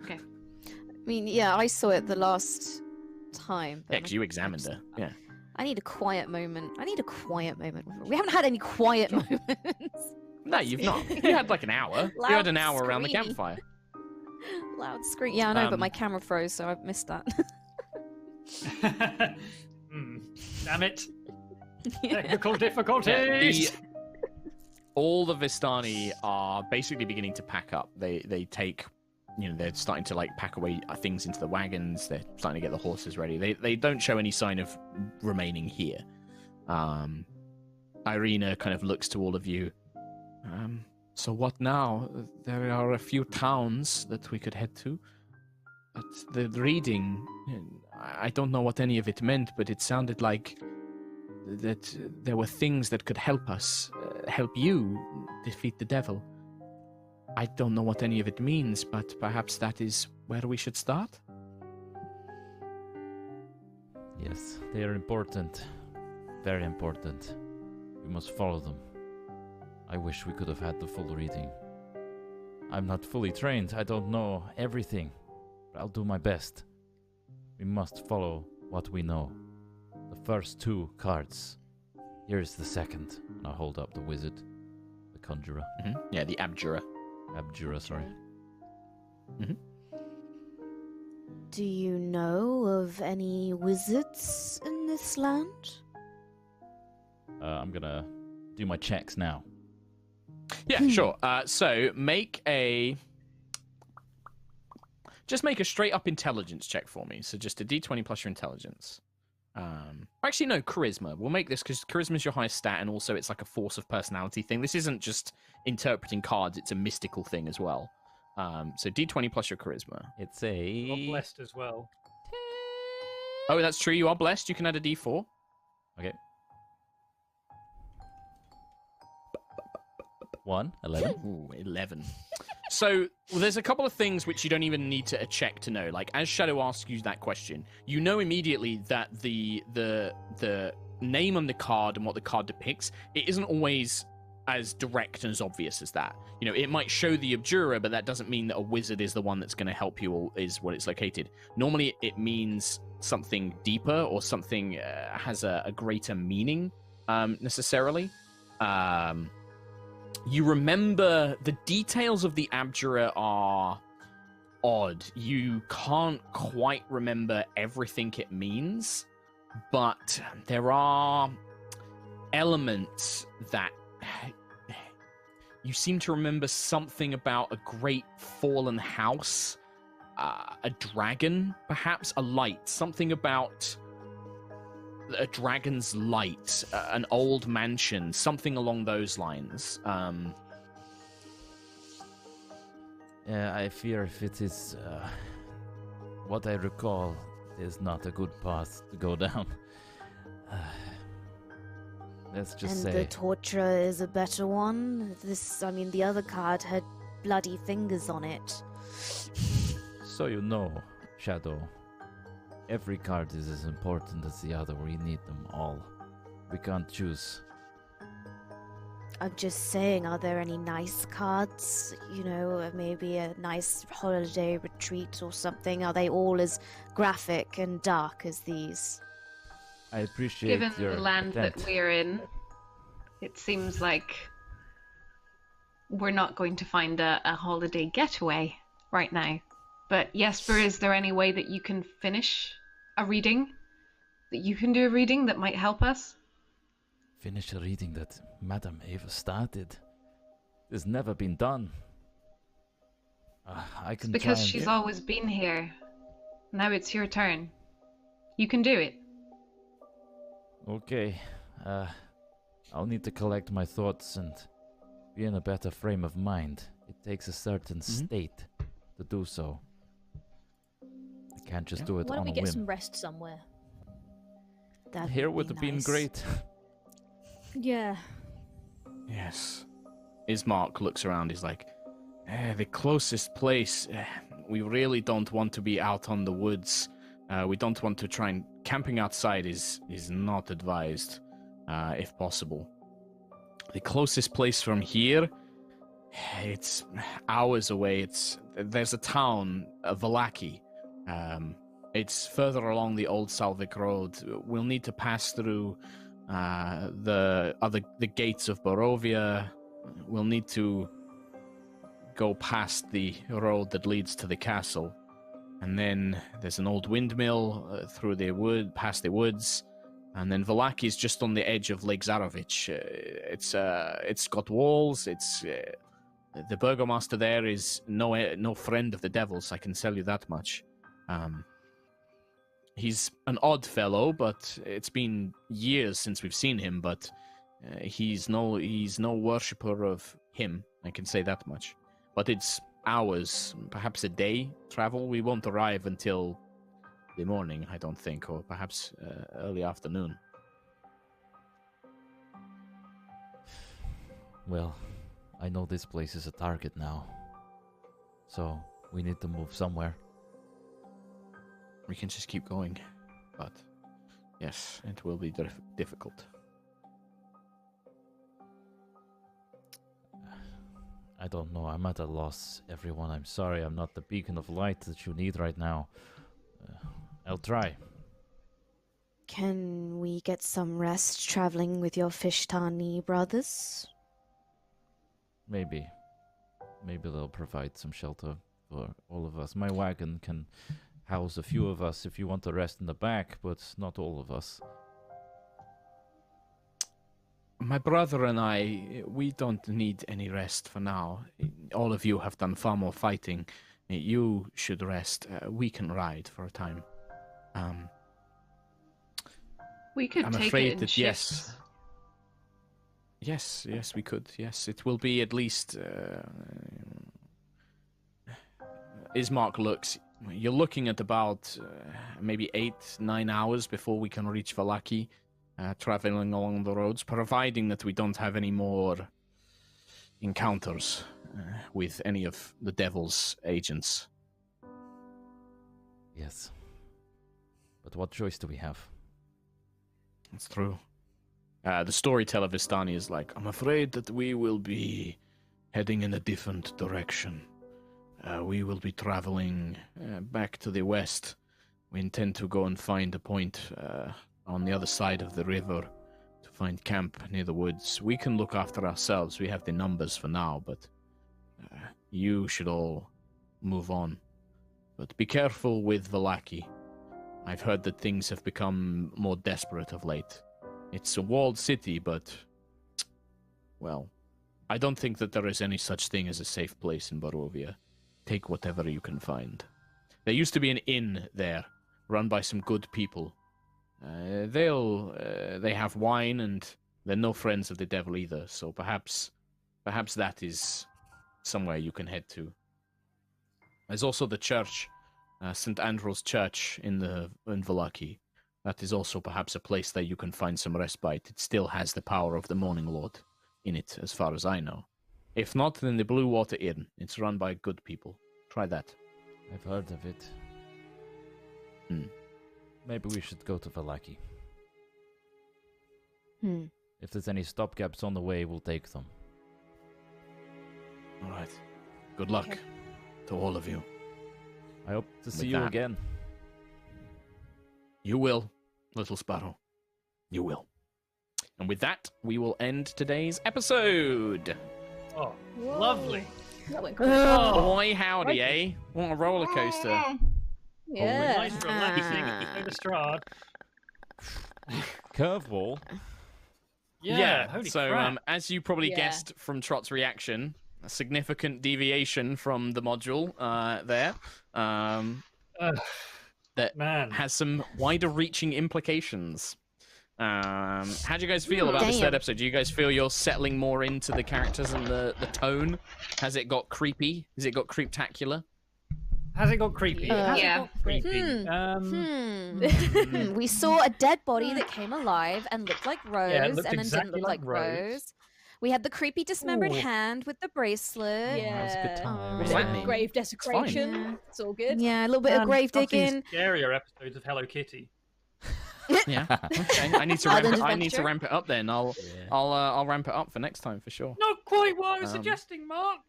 Okay. I mean, yeah, I saw it the last time. But Yeah, 'cause you examined her. Yeah. I need a quiet moment. I need a quiet moment. We haven't had any quiet moments. No, you've not. You had like an hour. You had an hour around the screamy. campfire. Loud scream. Yeah, I know, but Um, my camera froze, so I've missed that. Damn it. Yeah. Technical difficulties. Yeah, all the Vistani are basically beginning to pack up. They take, they're starting to like pack away things into the wagons. They're starting to get the horses ready. They don't show any sign of remaining here. Irina kind of looks to all of you. So what now? There are a few towns that we could head to. But the reading, I don't know what any of it meant, but it sounded like that there were things that could help us, help you defeat the devil. I don't know what any of it means, but perhaps that is where we should start? Yes, they are important. Very important. We must follow them. I wish we could have had the full reading. I'm not fully trained. I don't know everything. But I'll do my best. We must follow what we know. The first 2 cards. Here's the second. And I'll hold up the wizard. The conjurer. Mm-hmm. Yeah, the abjurer. Abjurer, sorry. Mm-hmm. Do you know of any wizards in this land? I'm gonna do my checks now. Yeah, sure. So just make a straight up intelligence check for me. So just a d20 plus your intelligence. Actually, no, charisma. We'll make this because charisma is your highest stat, and also it's like a force of personality thing. This isn't just interpreting cards; it's a mystical thing as well. So d20 plus your charisma. It's You're a... blessed as well. Oh, that's true. You are blessed. You can add a d4. Okay. 11. Ooh, 11. So there's a couple of things which you don't even need to check to know. Like, as Shadow asks you that question, you know immediately that the name on the card and what the card depicts, it isn't always as direct and as obvious as that. It might show the abjurer, but that doesn't mean that a wizard is the one that's going to help you or is what it's located. Normally, it means something deeper or something has a greater meaning, necessarily. You remember the details of the abjurer are odd. You can't quite remember everything it means, but there are elements that you seem to remember something about a great fallen house, a dragon, perhaps a light, something about a dragon's light, an old mansion, something along those lines. Yeah, I fear if it is what I recall is not a good path to go down. Let's just And say... the torturer is a better one? The other card had bloody fingers on it. So you know, Shadow, every card is as important as the other. We need them all. We can't choose. I'm just saying, are there any nice cards? Maybe a nice holiday retreat or something? Are they all as graphic and dark as these? I appreciate Given your the land attempt. that we're in, it seems like we're not going to find a holiday getaway right now. But Jesper, is there any way that you can finish a reading? That you can do a reading that might help us? Finish a reading that Madame Eva started. It's never been done. I can Because try and... she's always been here. Now it's your turn. You can do it. Okay. I'll need to collect my thoughts and be in a better frame of mind. It takes a certain state to do so. I can't just do it Why on don't we a get whim. some rest somewhere? That Here would have been nice. great. Yeah. Yes. Ismark looks around. He's like, the closest place. We really don't want to be out on the woods. We don't want to try and camping outside is not advised, if possible. The closest place from here, it's hours away. There's a town, Vallaki. It's further along the old Salvik Road. We'll need to pass through the gates of Barovia. We'll need to go past the road that leads to the castle, and then there's an old windmill through the wood, past the woods, and then Vallaki is just on the edge of Lake Zarovich. It's got walls. The burgomaster there is no friend of the devils. I can tell you that much. He's an odd fellow, but it's been years since we've seen him. But he's no worshipper of him. I can say that much. But it's hours, perhaps a day travel. We won't arrive until the morning, I don't think, or perhaps early afternoon. Well, I know this place is a target now. So, we need to move somewhere. We can just keep going, but yes, it will be difficult. I don't know. I'm at a loss, everyone. I'm sorry. I'm not the beacon of light that you need right now. I'll try. Can we get some rest traveling with your Vistani brothers? Maybe. Maybe they'll provide some shelter for all of us. My wagon can house a few of us if you want to rest in the back, but not all of us. My brother and I, we don't need any rest for now. All of you have done far more fighting. You should rest. We can ride for a time. We could I'm take afraid it in that shifts. Yes, we could. Yes, it will be at least. Ismark looks. You're looking at about maybe 8-9 hours before we can reach Vallaki, traveling along the roads, providing that we don't have any more encounters with any of the devil's agents. Yes. But what choice do we have? That's true. The storyteller Vistani is like, I'm afraid that we will be heading in a different direction. We will be traveling back to the west. We intend to go and find a point on the other side of the river to find camp near the woods. We can look after ourselves. We have the numbers for now, but you should all move on. But be careful with Vallaki. I've heard that things have become more desperate of late. It's a walled city, but, well, I don't think that there is any such thing as a safe place in Barovia. Take whatever you can find. There used to be an inn there, run by some good people. They have wine, and they're no friends of the devil either, so perhaps that is somewhere you can head to. There's also the church, St. Andrew's Church in Vallaki. That is also perhaps a place that you can find some respite. It still has the power of the Morning Lord in it, as far as I know. If not, then the Blue Water Inn. It's run by good people. Try that. I've heard of it. Maybe we should go to Vallaki. If there's any stopgaps on the way, we'll take them. All right. Good luck to all of you. I hope to see With you that- again. You will, little sparrow. You will. And with that, we will end today's episode. Oh, lovely. That went quick. Boy, howdy, eh? What a roller coaster. Yeah. Nice relaxing. Eva Strahd. Curveball. Yeah, holy so crap. as you probably Yeah. guessed from Trot's reaction, a significant deviation from the module there. That Man. has some wider reaching implications. How do you guys feel about this third episode? Do you guys feel you're settling more into the characters and the tone? Has it got creepy? Has it got creeptacular? Has it got creepy? Yeah. Creepy. We saw a dead body that came alive and looked like Rose, it looked and then exactly didn't look like Rose. We had the creepy dismembered hand with the bracelet. Yeah. That was a good time. What does that mean? Grave desecration. Yeah. It's all good. Yeah, a little bit of grave I've seen digging. scarier episodes of Hello Kitty. Yeah. Okay. I need to ramp it up then. I'll ramp it up for next time for sure. Not quite what I was suggesting, Mark.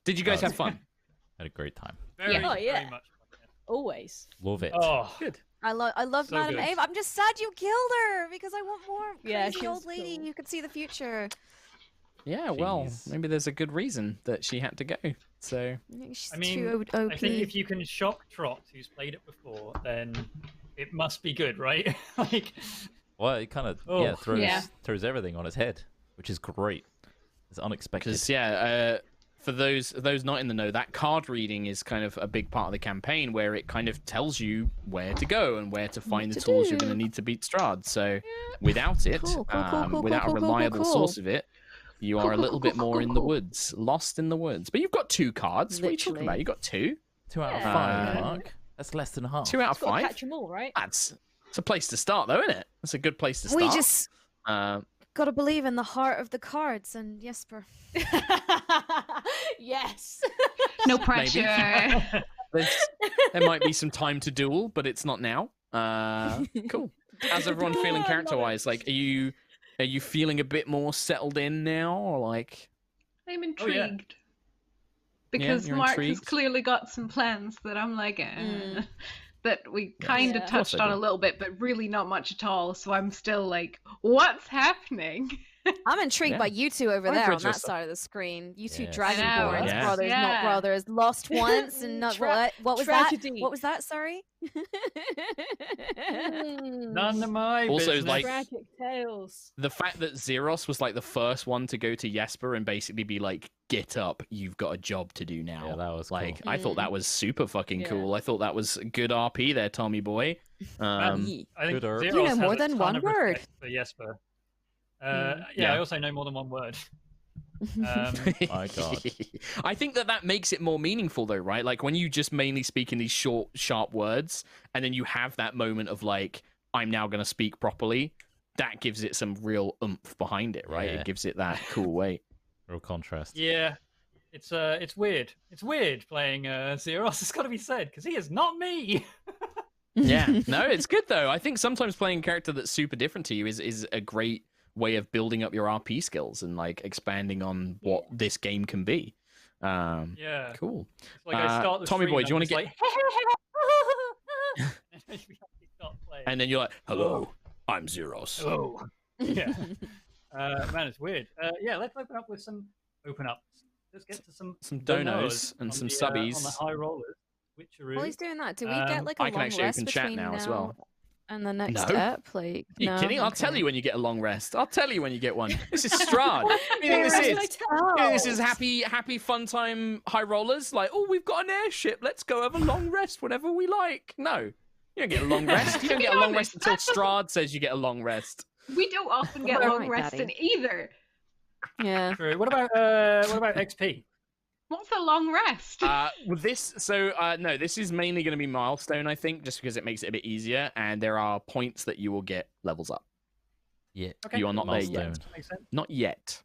Did you guys have fun? Had a great time. Very, Oh, yeah. very much. Always. Love it. Oh, Good. I love So Madame good. Eva. I'm just sad you killed her because I want more Yeah, crazy she old was lady cool. who could see the future. Yeah, well, Jeez. maybe there's a good reason that she had to go. So She's I mean, too OP. I think if you can shock Trot, who's played it before, then it must be good, right? Like, Well, it kind of Oh. throws everything on its head, which is great. It's unexpected. because for those not in the know, that card reading is kind of a big part of the campaign where it kind of tells you where to go and where to find the tools you're going to need to beat Strahd. So without it, without a reliable source of it, you are a little bit more in the woods, lost in the woods. But you've got 2 cards. What are you talking about? You got 2? 2 out of Yeah. 5, Mark. That's less than half. 2 out of Got to 5. catch them all, right? It's a place to start, though, isn't it? That's a good place to start. We just Uh, gotta believe in the heart of the cards and Jesper. Yes. No Maybe. pressure. there might be some time to duel, but it's not now. Cool. How's everyone feeling character-wise? Like, are you feeling a bit more settled in now, or like? I'm Oh, yeah. intrigued. Because you're Mark has intrigued? clearly got some plans that I'm like, that we kind Yeah. of Of course touched I on do. a little bit, but really not much at all. So I'm still like, what's happening? I'm intrigued Yeah. by you two over I'm there on intrigued that yourself. side of the screen. You two Yes. dragonborns, I know. Yes. brothers, Yeah. not brothers, lost once and not what was tragedy. that? What was that? Sorry. none of my Also, business. like- Tragic tales. The fact that Zeros was like the first one to go to Jesper and basically be like, "Get up, you've got a job to do now." Yeah, that was like, cool. I thought that was super fucking Yeah. cool. I thought that was good RP there, Tommy boy. I think Good herb. Zeros You know has more a than ton one of word. respect for Jesper. Yeah. I also know more than one word. My God. I think that makes it more meaningful, though, right? Like when you just mainly speak in these short, sharp words, and then you have that moment of like, "I'm now going to speak properly." That gives it some real oomph behind it, right? Yeah. It gives it that cool weight. Real contrast. Yeah, it's weird. It's weird playing Zeros. It's got to be said because he is not me. Yeah, no, it's good though. I think sometimes playing a character that's super different to you is a great way of building up your RP skills and like expanding on what this game can be. Yeah, Cool. it's like I start the Tommy stream boy, and do you I'm want to just get? like, and then we actually start playing. And then you're like, "Hello, I'm Zeros." Oh, yeah. Man, it's weird. Yeah, let's open up with some Let's get to some donos and on some the, subbies. on the high rollers. While he's doing that, do we Um, get like a I long can actually rest open chat between now as well. and the next No. step? Like, Are you no? kidding? I'll tell Okay. you when you get a long rest. I'll tell you when you get one. This is Strahd. What do you think this is? You think this is happy fun time high rollers? Like, "Oh, we've got an airship. Let's go have a long rest whenever we like." No, you don't get a long rest. You don't get a long rest until Strahd says you get a long rest. We don't often get Right, long rest in Daddy. either. Yeah. True. What about XP? What's a long rest? With this, no, this is mainly going to be milestone, I think, just because it makes it a bit easier, and there are points that you will get levels up. Yeah. Okay. You are not there Milestone. yet. Makes sense. Not yet.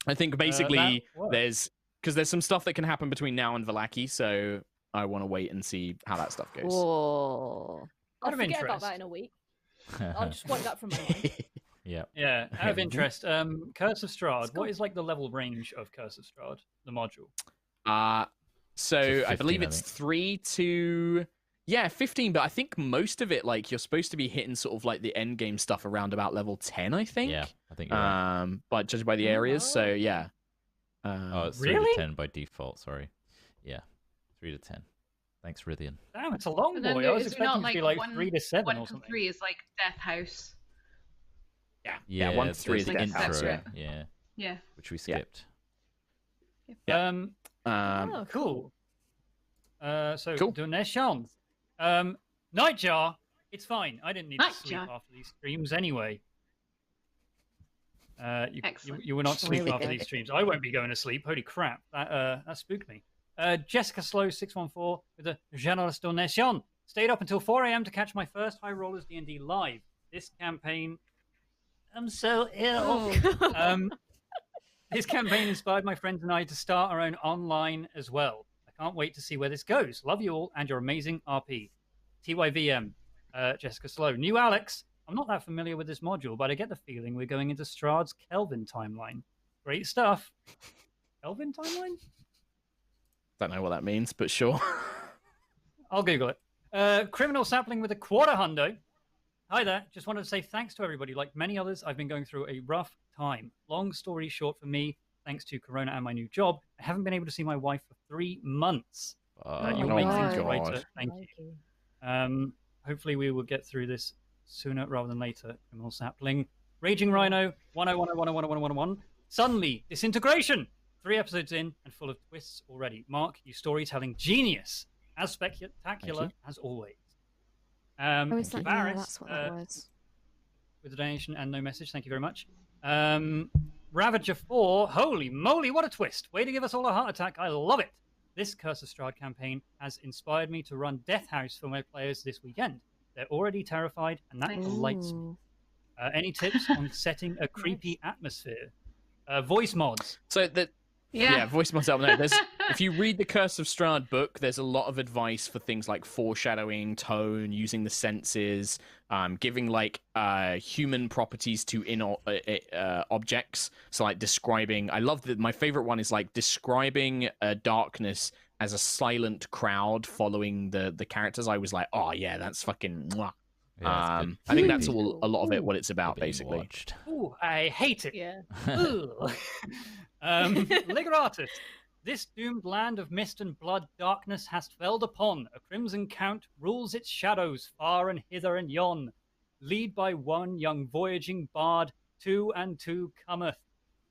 I think basically works. there's some stuff that can happen between now and Vallaki, so I want to wait and see how that stuff goes. Whoa. I'll Out of forget about interest. that in a week. I'll just wipe that from my mind. Yeah. Yeah, out of interest, Curse of Strahd. What is like the level range of Curse of Strahd, the module? So It's I 15, believe I it's think. 3 to 15, but I think most of it, like, you're supposed to be hitting sort of like the end game stuff around about level 10, I think. Yeah, I think you're right. But judged by the areas, so yeah. Oh, it's 3 Really? to 10 by default, sorry. Yeah, 3 to 10. Thanks, Rithian. Damn, it's a long And then boy. I was is it expecting not it to be like like one- 3 to 7 1 or to something. 3 is like Death House. Yeah, 1 to it's 3 is the the Death House, intro, right? yeah, Yeah. which we skipped. Cool. So Cool. donations. Nightjar, it's fine. I didn't need to sleep Nightjar. after these streams anyway. Excellent. You will not sleep Really after good. these streams. I won't be going to sleep. Holy crap. That spooked me. Jessica Slow 614 with a Generous Donation. Stayed up until 4 a.m. to catch my first High Rollers D&D live. This campaign... I'm so ill. This campaign inspired my friends and I to start our own online as well. I can't wait to see where this goes. Love you all and your amazing RP. TYVM, Jessica Slow. New Alex. I'm not that familiar with this module, but I get the feeling we're going into Strahd's Kelvin timeline. Great stuff. Kelvin timeline? Don't know what that means, but sure. I'll Google it. Criminal Sapling with a quarter hundo. Hi there. Just wanted to say thanks to everybody. Like many others, I've been going through a rough time. Long story short for me, thanks to Corona and my new job, I haven't been able to see my wife for 3 months. You my amazing God. writer. Thank you. Hopefully we will get through this sooner rather than later. Criminal Sapling. Raging Rhino, 101011111. Suddenly, Disintegration. 3 episodes in and full of twists already. Mark, you storytelling genius. As spectacular as always. Oh, is that, Varys, that's what that was. with a donation and no message. Thank you very much. Ravager 4. Holy moly, what a twist. Way to give us all a heart attack. I love it. This Curse of Strahd campaign has inspired me to run Death House for my players this weekend. They're already terrified, and that delights me. Any tips on setting a creepy atmosphere? Voice mods. So that Yeah. voice mods out there. There's if you read the Curse of Strahd book, there's a lot of advice for things like foreshadowing, tone, using the senses, giving like human properties to objects. So like describing. I love that. My favorite one is like describing darkness as a silent crowd following the characters. I was like, oh yeah, that's fucking. Mwah. Yeah, I think that's all a lot of it. What it's about, basically. Watched. Ooh, I hate it. Yeah. Ooh. Ligeratus. This doomed land of mist and blood darkness hast felled upon. A crimson count rules its shadows far and hither and yon. Lead by one young voyaging bard, 2 and 2 cometh.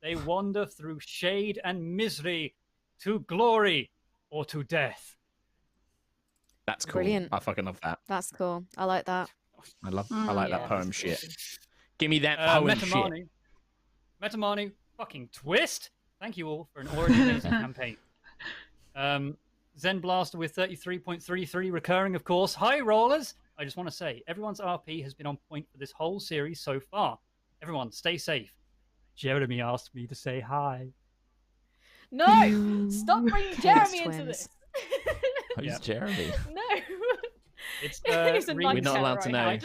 They wander through shade and misery, to glory or to death. That's cool. Brilliant. I fucking love that. That's cool. I like that. I like that poem shit. Give me that Uh, poem shit. Metamani, fucking twist. Thank you all for an already amazing campaign. Zen Blaster with 33.33 recurring, of course. Hi, rollers. I just want to say, everyone's RP has been on point for this whole series so far. Everyone, stay safe. Jeremy asked me to say hi. No! Stop bringing Jeremy into twins. this. Who's Yeah. Jeremy? No. It's He's a Reed We're not allowed to know. right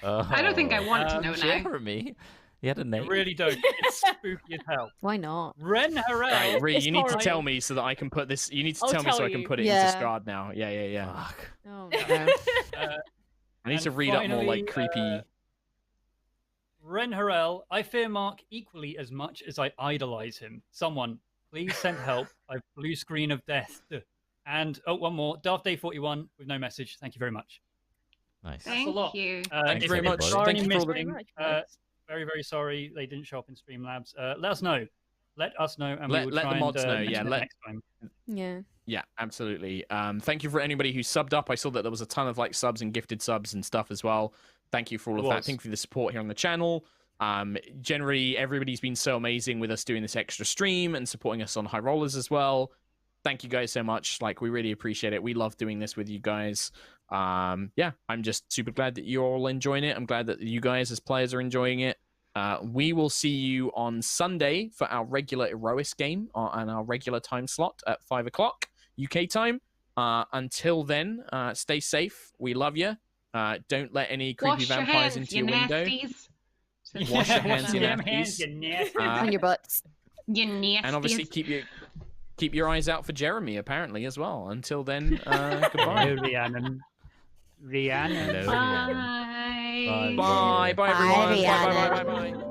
Terror. I don't think I want to know now. Jeremy? He had a I name. really don't. It's spooky as hell. Why not? Ren Harel. Right, Ree, It's you need to horrible. tell me so that I can put this. You need to I'll tell me so tell I can you. put it Yeah. into Strahd now. Yeah. Fuck. Oh, no. I need to And read up more finally, like creepy. Ren Harel, I fear Mark equally as much as I idolize him. Someone, please send help. I've blue screen of death. And, one more. Darth Day 41 with no message. Thank you very much. Nice. a Thank lot. you. Thank you if very there much. are Thank any you for all the- missing, very, very sorry they didn't show up in Streamlabs. Let us know. Let us know, and Let- we will let try the mods and, know, mention yeah, it let- next time. Yeah. Yeah, absolutely. Thank you for anybody who subbed up. I saw that there was a ton of like subs and gifted subs and stuff as well. Thank you for all of that. Thank you for the support here on the channel. Generally, everybody's been so amazing with us doing this extra stream and supporting us on High Rollers as well. Thank you guys so much. Like, we really appreciate it. We love doing this with you guys. Yeah, I'm just super glad that you're all enjoying it. I'm glad that you guys as players are enjoying it. We will see you on Sunday for our regular Erois game on our regular time slot at 5 o'clock UK time. Until then, stay safe. We love you. Don't let any creepy Wash your Oh, vampires hands, into you your window. nasties. Wash your hands, you Damn nasties. hands, you nasty. On your butts. You nasties. And obviously keep your eyes out for Jeremy apparently as well. Until then, goodbye. Rhiannon. Rhiannon. Hello, Bye. Rhiannon. Bye, bye Bye, everyone. Bye, Rhiannon. bye, bye, bye, bye.